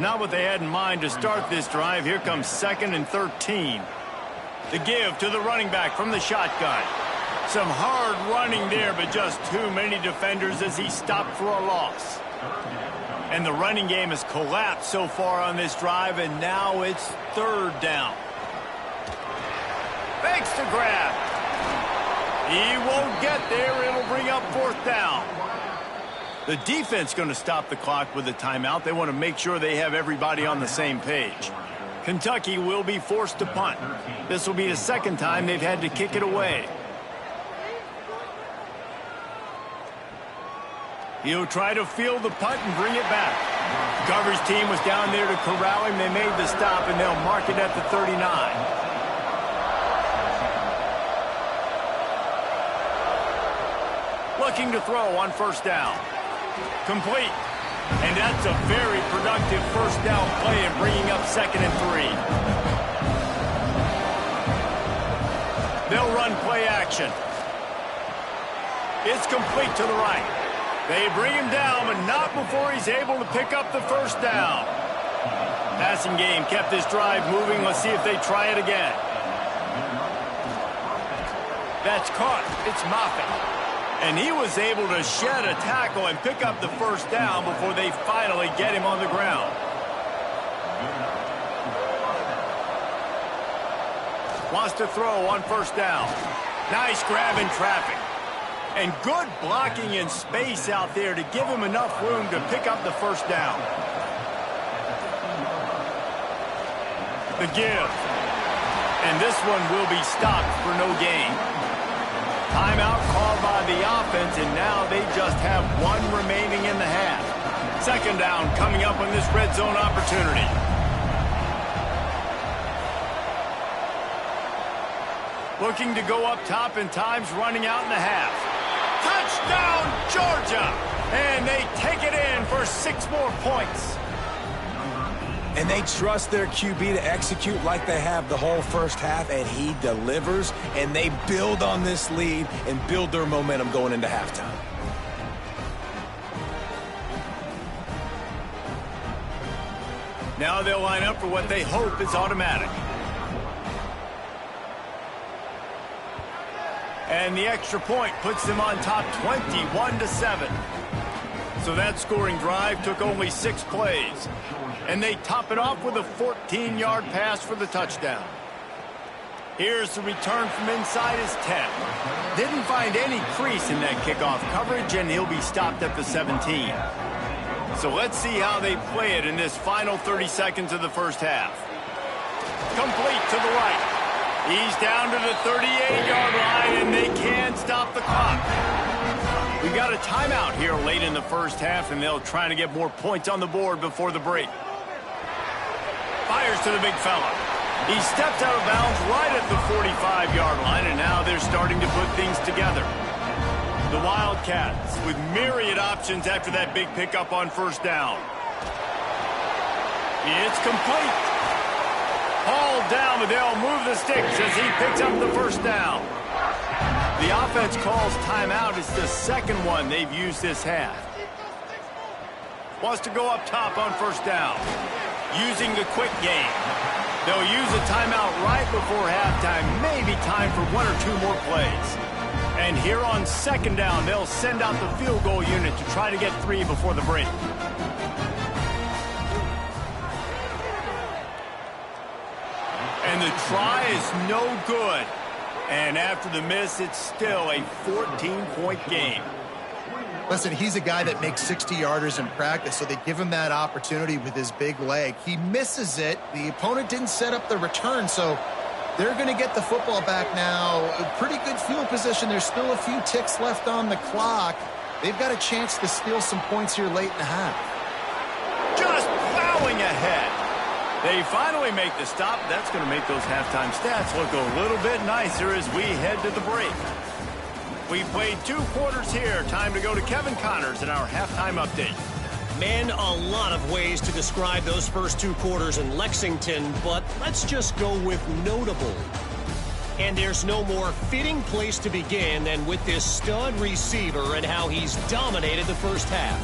Not what they had in mind to start this drive. Here comes 2nd and 13. The give to the running back from the shotgun. Some hard running there, but just too many defenders as he stopped for a loss. And the running game has collapsed so far on this drive, and now it's 3rd down. Fakes to grab. He won't get there. It'll bring up 4th down. The defense going to stop the clock with a timeout. They want to make sure they have everybody on the same page. Kentucky will be forced to punt. This will be the 2nd time they've had to kick it away. He'll try to field the punt and bring it back. The coverage team was down there to corral him. They made the stop, and they'll mark it at the 39. Looking to throw on 1st down. Complete. And that's a very productive 1st down play and bringing up 2nd and 3. They'll run play action. It's complete to the right. They bring him down, but not before he's able to pick up the 1st down. Passing game kept this drive moving. Let's see if they try it again. That's caught. It's Moffitt. And he was able to shed a tackle and pick up the 1st down before they finally get him on the ground. Wants to throw on 1st down. Nice grab in traffic. And good blocking in space out there to give him enough room to pick up the 1st down. The give. And this one will be stopped for no gain. Timeout called by the offense, and now they just have 1 remaining in the half. 2nd down coming up on this red zone opportunity. Looking to go up top, and time's running out in the half. Touchdown, Georgia! And they take it in for 6 more points. And they trust their QB to execute like they have the whole 1st half, and he delivers, and they build on this lead and build their momentum going into halftime. Now they'll line up for what they hope is automatic. And the extra point puts them on top 21-7. So that scoring drive took only 6 plays. And they top it off with a 14-yard pass for the touchdown. Here's the return from inside his 10. Didn't find any crease in that kickoff coverage, and he'll be stopped at the 17. So let's see how they play it in this final 30 seconds of the 1st half. Complete to the right. He's down to the 38-yard line, and they can't stop the clock. We got a timeout here late in the 1st half, and they'll try to get more points on the board before the break. Fires to the big fella. He steps out of bounds right at the 45-yard line, and now they're starting to put things together. The Wildcats with myriad options after that big pickup on 1st down. It's complete. Hauled down, but they'll move the sticks as he picks up the 1st down. The offense calls timeout. It's the 2nd one they've used this half. Wants to go up top on 1st down. Using the quick game. They'll use a timeout right before halftime. Maybe time for 1 or 2 more plays. And here on 2nd down, they'll send out the field goal unit to try to get 3 before the break. And the try is no good. And after the miss, it's still a 14-point game. Listen, he's a guy that makes 60-yarders in practice, so they give him that opportunity with his big leg. He misses it. The opponent didn't set up the return, so they're going to get the football back now. A pretty good field position. There's still a few ticks left on the clock. They've got a chance to steal some points here late in the half. Just plowing ahead. They finally make the stop. That's going to make those halftime stats look a little bit nicer as we head to the break. We played 2 quarters here. Time to go to Kevin Connors in our halftime update. Man, a lot of ways to describe those first 2 quarters in Lexington, but let's just go with notable. And there's no more fitting place to begin than with this stud receiver and how he's dominated the 1st half.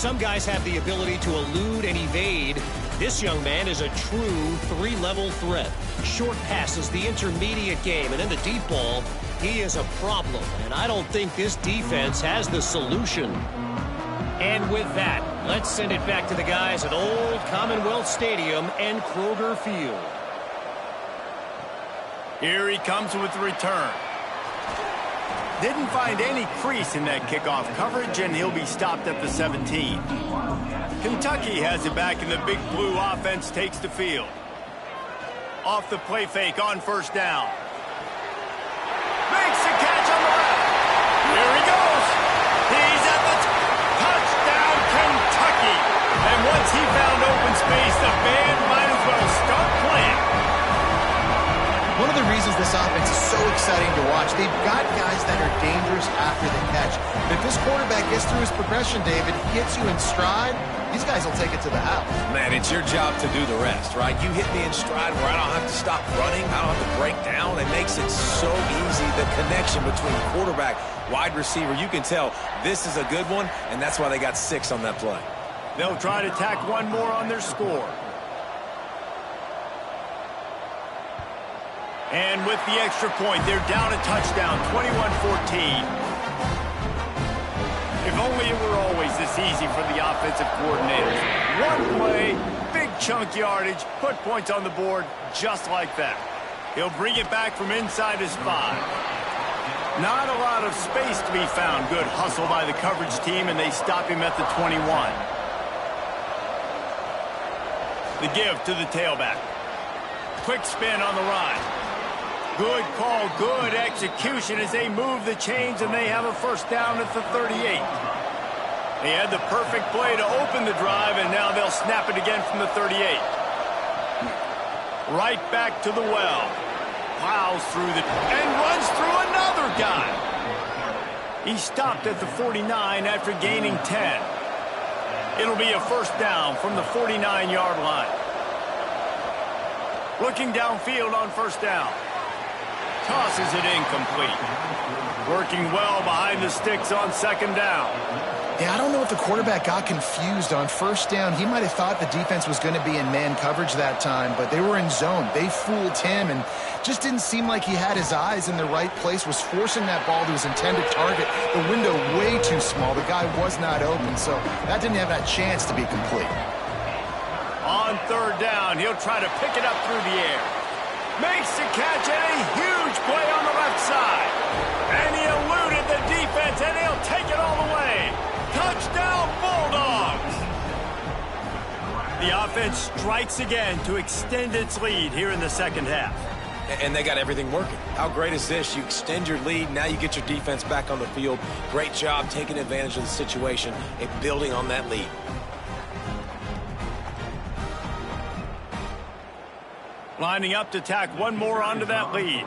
Some guys have the ability to elude and evade. This young man is a true three-level threat. Short passes, the intermediate game, and then the deep ball. He is a problem, and I don't think this defense has the solution. And with that, let's send it back to the guys at Old Commonwealth Stadium and Kroger Field. Here he comes with the return. Didn't find any crease in that kickoff coverage, and he'll be stopped at the 17. Kentucky has it back, and the Big Blue offense takes the field. Off the play fake on first down. Makes the catch on the left. Here he goes. He's at the touchdown, Kentucky. And once he found open space, the band might as well start playing. One of the reasons this offense is so exciting to watch, they've got guys that are dangerous after the catch. But if this quarterback gets through his progression, David, gets you in stride, these guys will take it to the house. Man, it's your job to do the rest, right? You hit me in stride where I don't have to stop running. I don't have to break down. It makes it so easy, the connection between quarterback, wide receiver. You can tell this is a good one, and that's why they got 6 on that play. They'll try to tack one more on their score. And with the extra point, they're down a touchdown, 21-14. If only it were always this easy for the offensive coordinators. One play, big chunk yardage, put points on the board just like that. He'll bring it back from inside his 5. Not a lot of space to be found. Good hustle by the coverage team, and they stop him at the 21. The give to the tailback. Quick spin on the run. Good call, good execution as they move the chains, and they have a first down at the 38. They had the perfect play to open the drive, and now they'll snap it again from the 38. Right back to the well. Plows through and runs through another guy. He stopped at the 49 after gaining 10. It'll be a first down from the 49-yard line. Looking downfield on first down. Tosses it incomplete. Working well behind the sticks on second down. Yeah, I don't know if the quarterback got confused on first down. He might have thought the defense was going to be in man coverage that time, but they were in zone. They fooled him and just didn't seem like he had his eyes in the right place, was forcing that ball to his intended target. The window way too small. The guy was not open, so that didn't have that chance to be complete. On third down, he'll try to pick it up through the air. Makes the catch and a huge play on the left side. And he eluded the defense, and he'll take it all the way. Touchdown, Bulldogs! The offense strikes again to extend its lead here in the second half. And they got everything working. How great is this? You extend your lead, now you get your defense back on the field. Great job taking advantage of the situation and building on that lead. Lining up to tack one more onto that lead.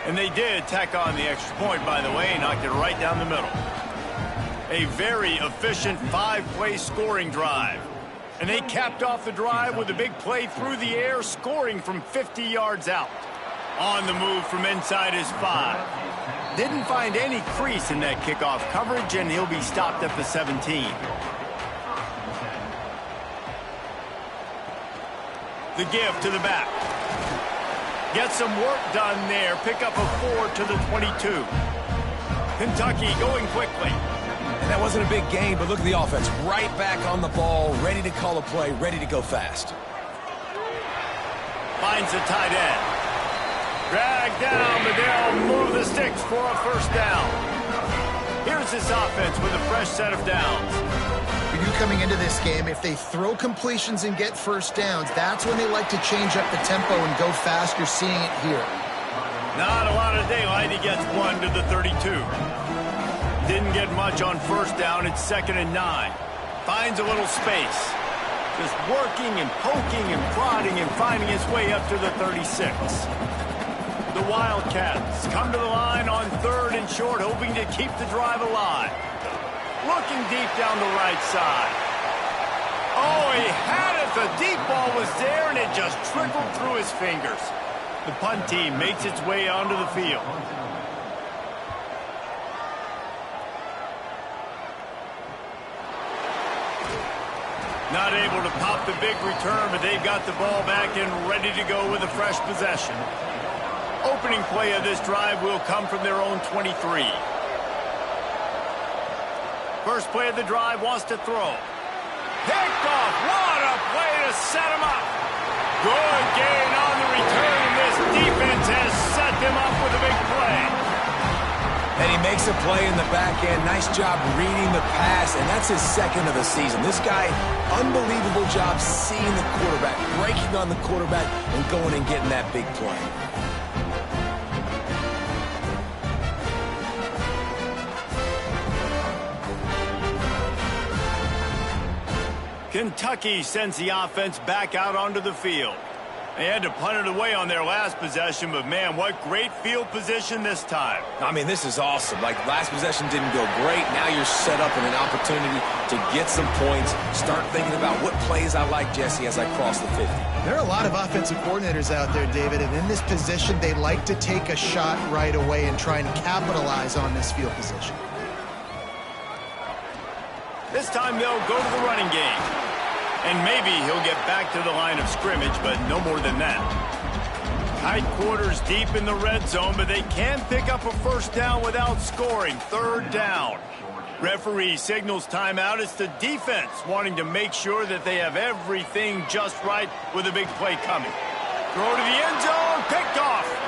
And they did tack on the extra point, by the way, knocked it right down the middle. A very efficient 5-play scoring drive. And they capped off the drive with a big play through the air, scoring from 50 yards out. On the move from inside his 5. Didn't find any crease in that kickoff coverage, and he'll be stopped at the 17. The give to the back. Get some work done there. Pick up a 4 to the 22. Kentucky going quickly. And that wasn't a big gain, but look at the offense. Right back on the ball, ready to call a play, ready to go fast. Finds the tight end. Drag down, but they'll move the sticks for a first down. Here's this offense with a fresh set of downs. For you coming into this game, if they throw completions and get first downs, that's when they like to change up the tempo and go fast. You're seeing it here. Not a lot of daylight. He gets 1 to the 32. Didn't get much on first down. It's 2nd and 9. Finds a little space. Just working and poking and prodding and finding his way up to the 36. The Wildcats come to the line on 3rd and short, hoping to keep the drive alive. Looking deep down the right side. Oh, he had it. The deep ball was there, and it just trickled through his fingers. The punt team makes its way onto the field. Not able to pop the big return, but they've got the ball back and ready to go with a fresh possession. Opening play of this drive will come from their own 23. First play of the drive, wants to throw. Picked off. What a play to set him up. Good gain on the return. This defense has set them up with a big play. And he makes a play in the back end. Nice job reading the pass, and that's his second of the season. This guy, unbelievable job seeing the quarterback, breaking on the quarterback, and going and getting that big play. Kentucky sends the offense back out onto the field. They had to punt it away on their last possession, but man, what great field position this time. I mean, this is awesome. Like, last possession didn't go great. Now you're set up in an opportunity to get some points. Start thinking about what plays I like, Jesse, as I cross the 50. There are a lot of offensive coordinators out there, David, and in this position, they like to take a shot right away and try and capitalize on this field position. This time they'll go to the running game. And maybe he'll get back to the line of scrimmage, but no more than that. Tight quarters deep in the red zone, but they can pick up a first down without scoring. Third down. Referee signals timeout. It's the defense wanting to make sure that they have everything just right with a big play coming. Throw to the end zone, picked off.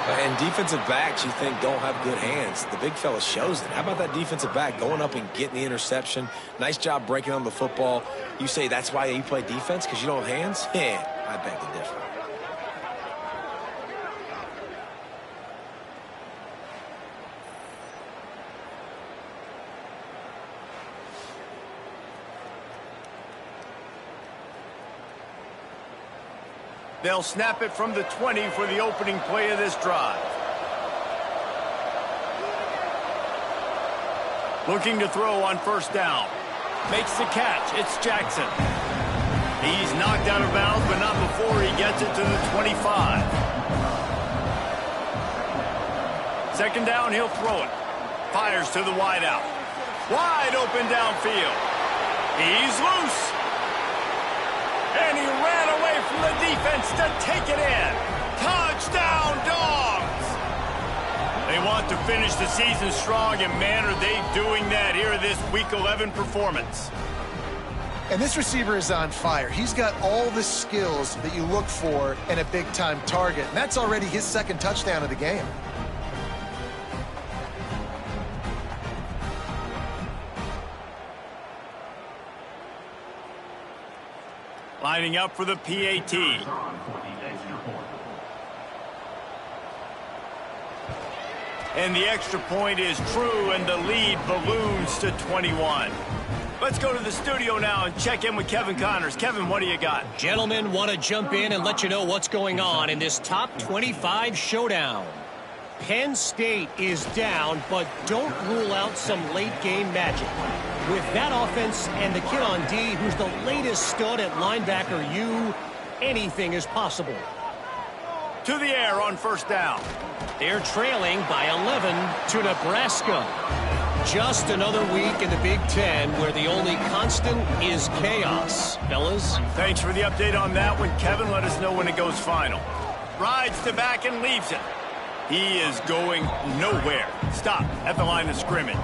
And defensive backs, you think, don't have good hands. The big fella shows it. How about that defensive back going up and getting the interception? Nice job breaking on the football. You say that's why you play defense, because you don't have hands? Yeah, I beg to differ. They'll snap it from the 20 for the opening play of this drive. Looking to throw on first down. Makes the catch. It's Jackson. He's knocked out of bounds, but not before he gets it to the 25. Second down, he'll throw it. Fires to the wideout. Wide open downfield. He's loose. And he ran away from the defense to take it in. Touchdown, Dogs! They want to finish the season strong, and man, are they doing that here in this Week 11 performance. And this receiver is on fire. He's got all the skills that you look for in a big-time target. And that's already his second touchdown of the game. Lining up for the PAT. And the extra point is true, and the lead balloons to 21. Let's go to the studio now and check in with Kevin Connors. Kevin, what do you got? Gentlemen, want to jump in and let you know what's going on in this top 25 showdown. Penn State is down, but don't rule out some late-game magic. With that offense and the kid on D, who's the latest stud at linebacker U, anything is possible. To the air on first down. They're trailing by 11 to Nebraska. Just another week in the Big Ten where the only constant is chaos. Fellas? Thanks for the update on that one, Kevin. Let us know when it goes final. Rides to back and leaves it. He is going nowhere. Stop at the line of scrimmage.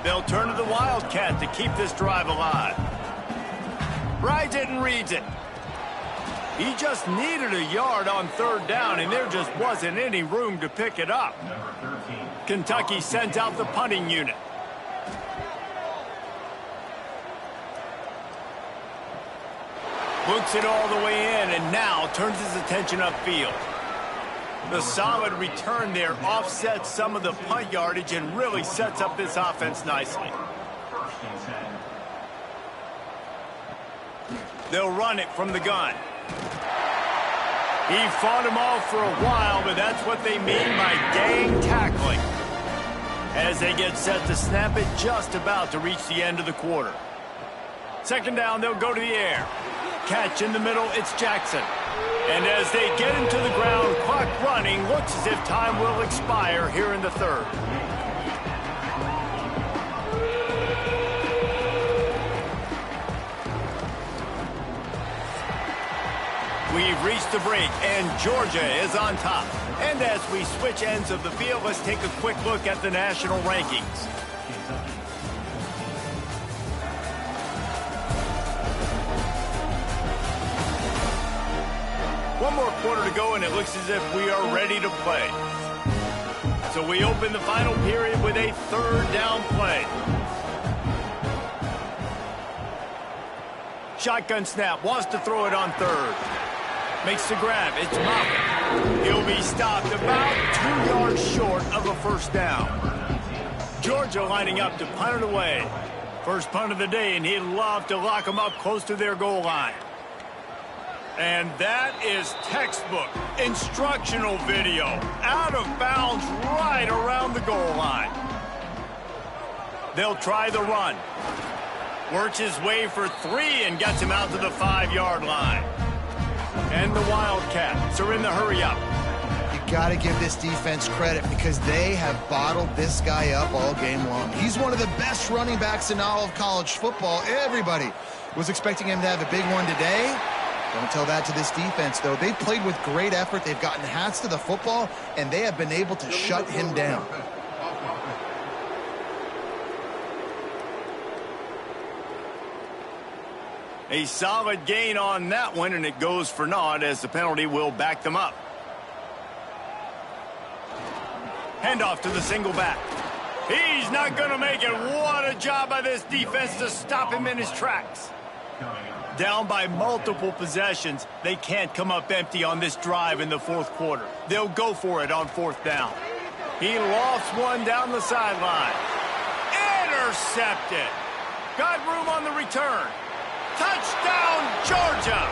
They'll turn to the Wildcat to keep this drive alive. Rides it and reads it. He just needed a yard on third down, and there just wasn't any room to pick it up. Kentucky sends out the punting unit. Looks it all the way in, and now turns his attention upfield. The solid return there offsets some of the punt yardage and really sets up this offense nicely. They'll run it from the gun. He fought him off for a while, but that's what they mean by gang tackling. As they get set to snap it, just about to reach the end of the quarter. Second down, they'll go to the air. Catch in the middle, it's Jackson. And as they get him to the ground, clock running, looks as if time will expire here in the third. reached the break, and Georgia is on top. And as we switch ends of the field, let's take a quick look at the national rankings. One more quarter to go, and it looks as if we are ready to play. So we open the final period with a third down play. Shotgun snap, wants to throw it on third. Makes the grab, it's Moffitt. He'll be stopped about 2 yards short of a first down. Georgia lining up to punt it away. First punt of the day, and he'd love to lock them up close to their goal line. And that is textbook instructional video. Out of bounds right around the goal line. They'll try the run. Works his way for 3 and gets him out to the 5-yard line. And the Wildcats are in the hurry-up. You got to give this defense credit because they have bottled this guy up all game long. He's one of the best running backs in all of college football. Everybody was expecting him to have a big one today. Don't tell that to this defense, though. They've played with great effort. They've gotten hats to the football, and they have been able to shut him down. A solid gain on that one, and it goes for naught as the penalty will back them up. Handoff to the single back. He's not going to make it. What a job by this defense to stop him in his tracks. Down by multiple possessions, they can't come up empty on this drive in the fourth quarter. They'll go for it on fourth down. He lofts one down the sideline. Intercepted. Got room on the return. Touchdown, Georgia!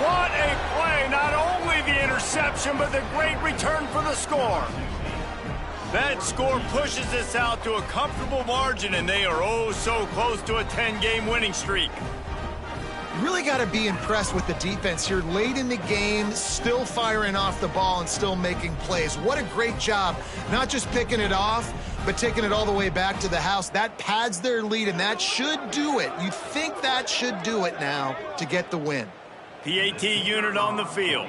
What a play! Not only the interception, but the great return for the score. That score pushes us out to a comfortable margin, and they are oh so close to a 10-game winning streak. You really got to be impressed with the defense here. Late in the game, still firing off the ball and still making plays. What a great job. Not just picking it off, but taking it all the way back to the house. That pads their lead, and that should do it. You think that should do it now to get the win. PAT unit on the field.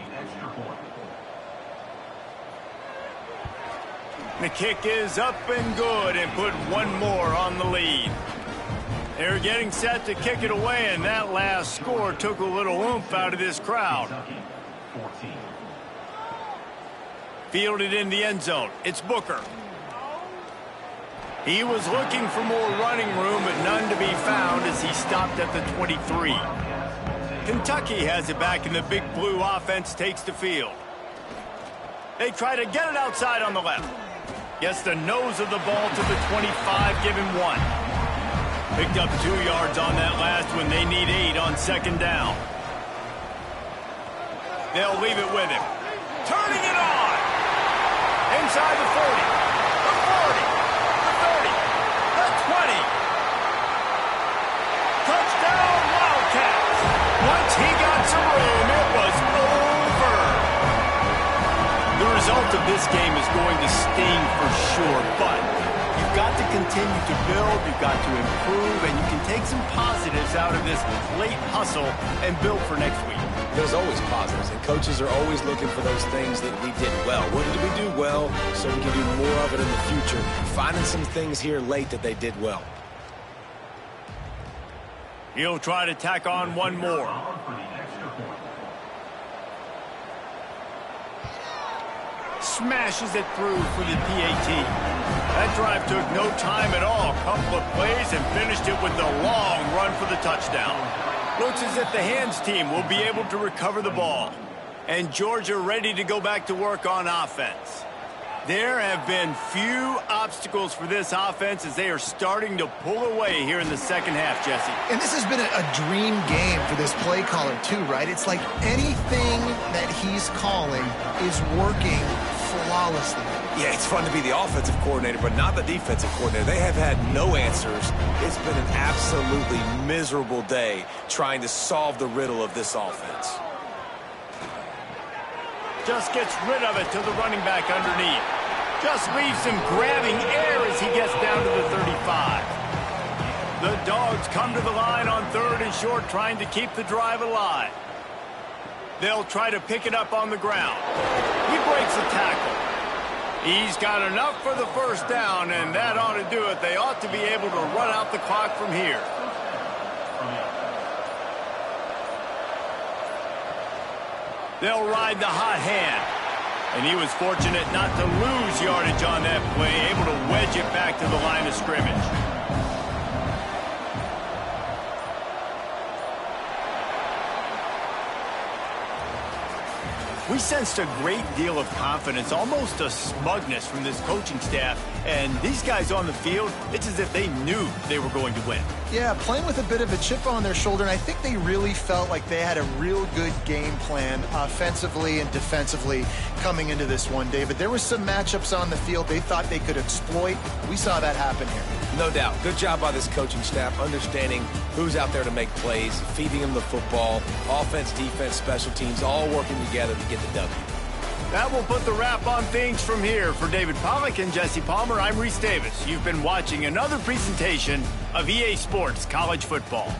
The kick is up and good and put one more on the lead. They're getting set to kick it away, and that last score took a little oomph out of this crowd. Fielded in the end zone. It's Booker. He was looking for more running room, but none to be found as he stopped at the 23. Kentucky has it back, and the Big Blue offense takes the field. They try to get it outside on the left. Gets the nose of the ball to the 25, give him 1. Picked up 2 yards on that last one. They need 8 on second down. They'll leave it with him. Turning it on. Inside the 40, the 40, the 30, the 20. Touchdown, Wildcats. Once he got some room, it was over. The result of this game is going to sting for sure, but you've got to continue to build, you've got to improve, and you can take some positives out of this late hustle and build for next week. There's always positives, and coaches are always looking for those things that we did well. What did we do well so we can do more of it in the future? Finding some things here late that they did well. He'll try to tack on one more. Smashes it through for the PAT. That drive took no time at all. Couple of plays and finished it with the long run for the touchdown. Looks as if the hands team will be able to recover the ball. And Georgia ready to go back to work on offense. There have been few obstacles for this offense as they are starting to pull away here in the second half, Jesse. And this has been a dream game for this play caller too, right? It's like anything that he's calling is working flawlessly. Yeah, it's fun to be the offensive coordinator, but not the defensive coordinator. They have had no answers. It's been an absolutely miserable day trying to solve the riddle of this offense. Just gets rid of it to the running back underneath. Just leaves him grabbing air as he gets down to the 35. The Dogs come to the line on 3rd and short, trying to keep the drive alive. They'll try to pick it up on the ground. He breaks the tackle. He's got enough for the first down, and that ought to do it. They ought to be able to run out the clock from here. They'll ride the hot hand. And he was fortunate not to lose yardage on that play, able to wedge it back to the line of scrimmage. We sensed a great deal of confidence, almost a smugness from this coaching staff. And these guys on the field, it's as if they knew they were going to win. Yeah, playing with a bit of a chip on their shoulder, and I think they really felt like they had a real good game plan offensively and defensively coming into this one, David. There were some matchups on the field they thought they could exploit. We saw that happen here. No doubt. Good job by this coaching staff, understanding who's out there to make plays, feeding them the football, offense, defense, special teams, all working together to get the W. That will put the wrap on things from here. For David Pollack and Jesse Palmer, I'm Reese Davis. You've been watching another presentation of EA Sports College Football.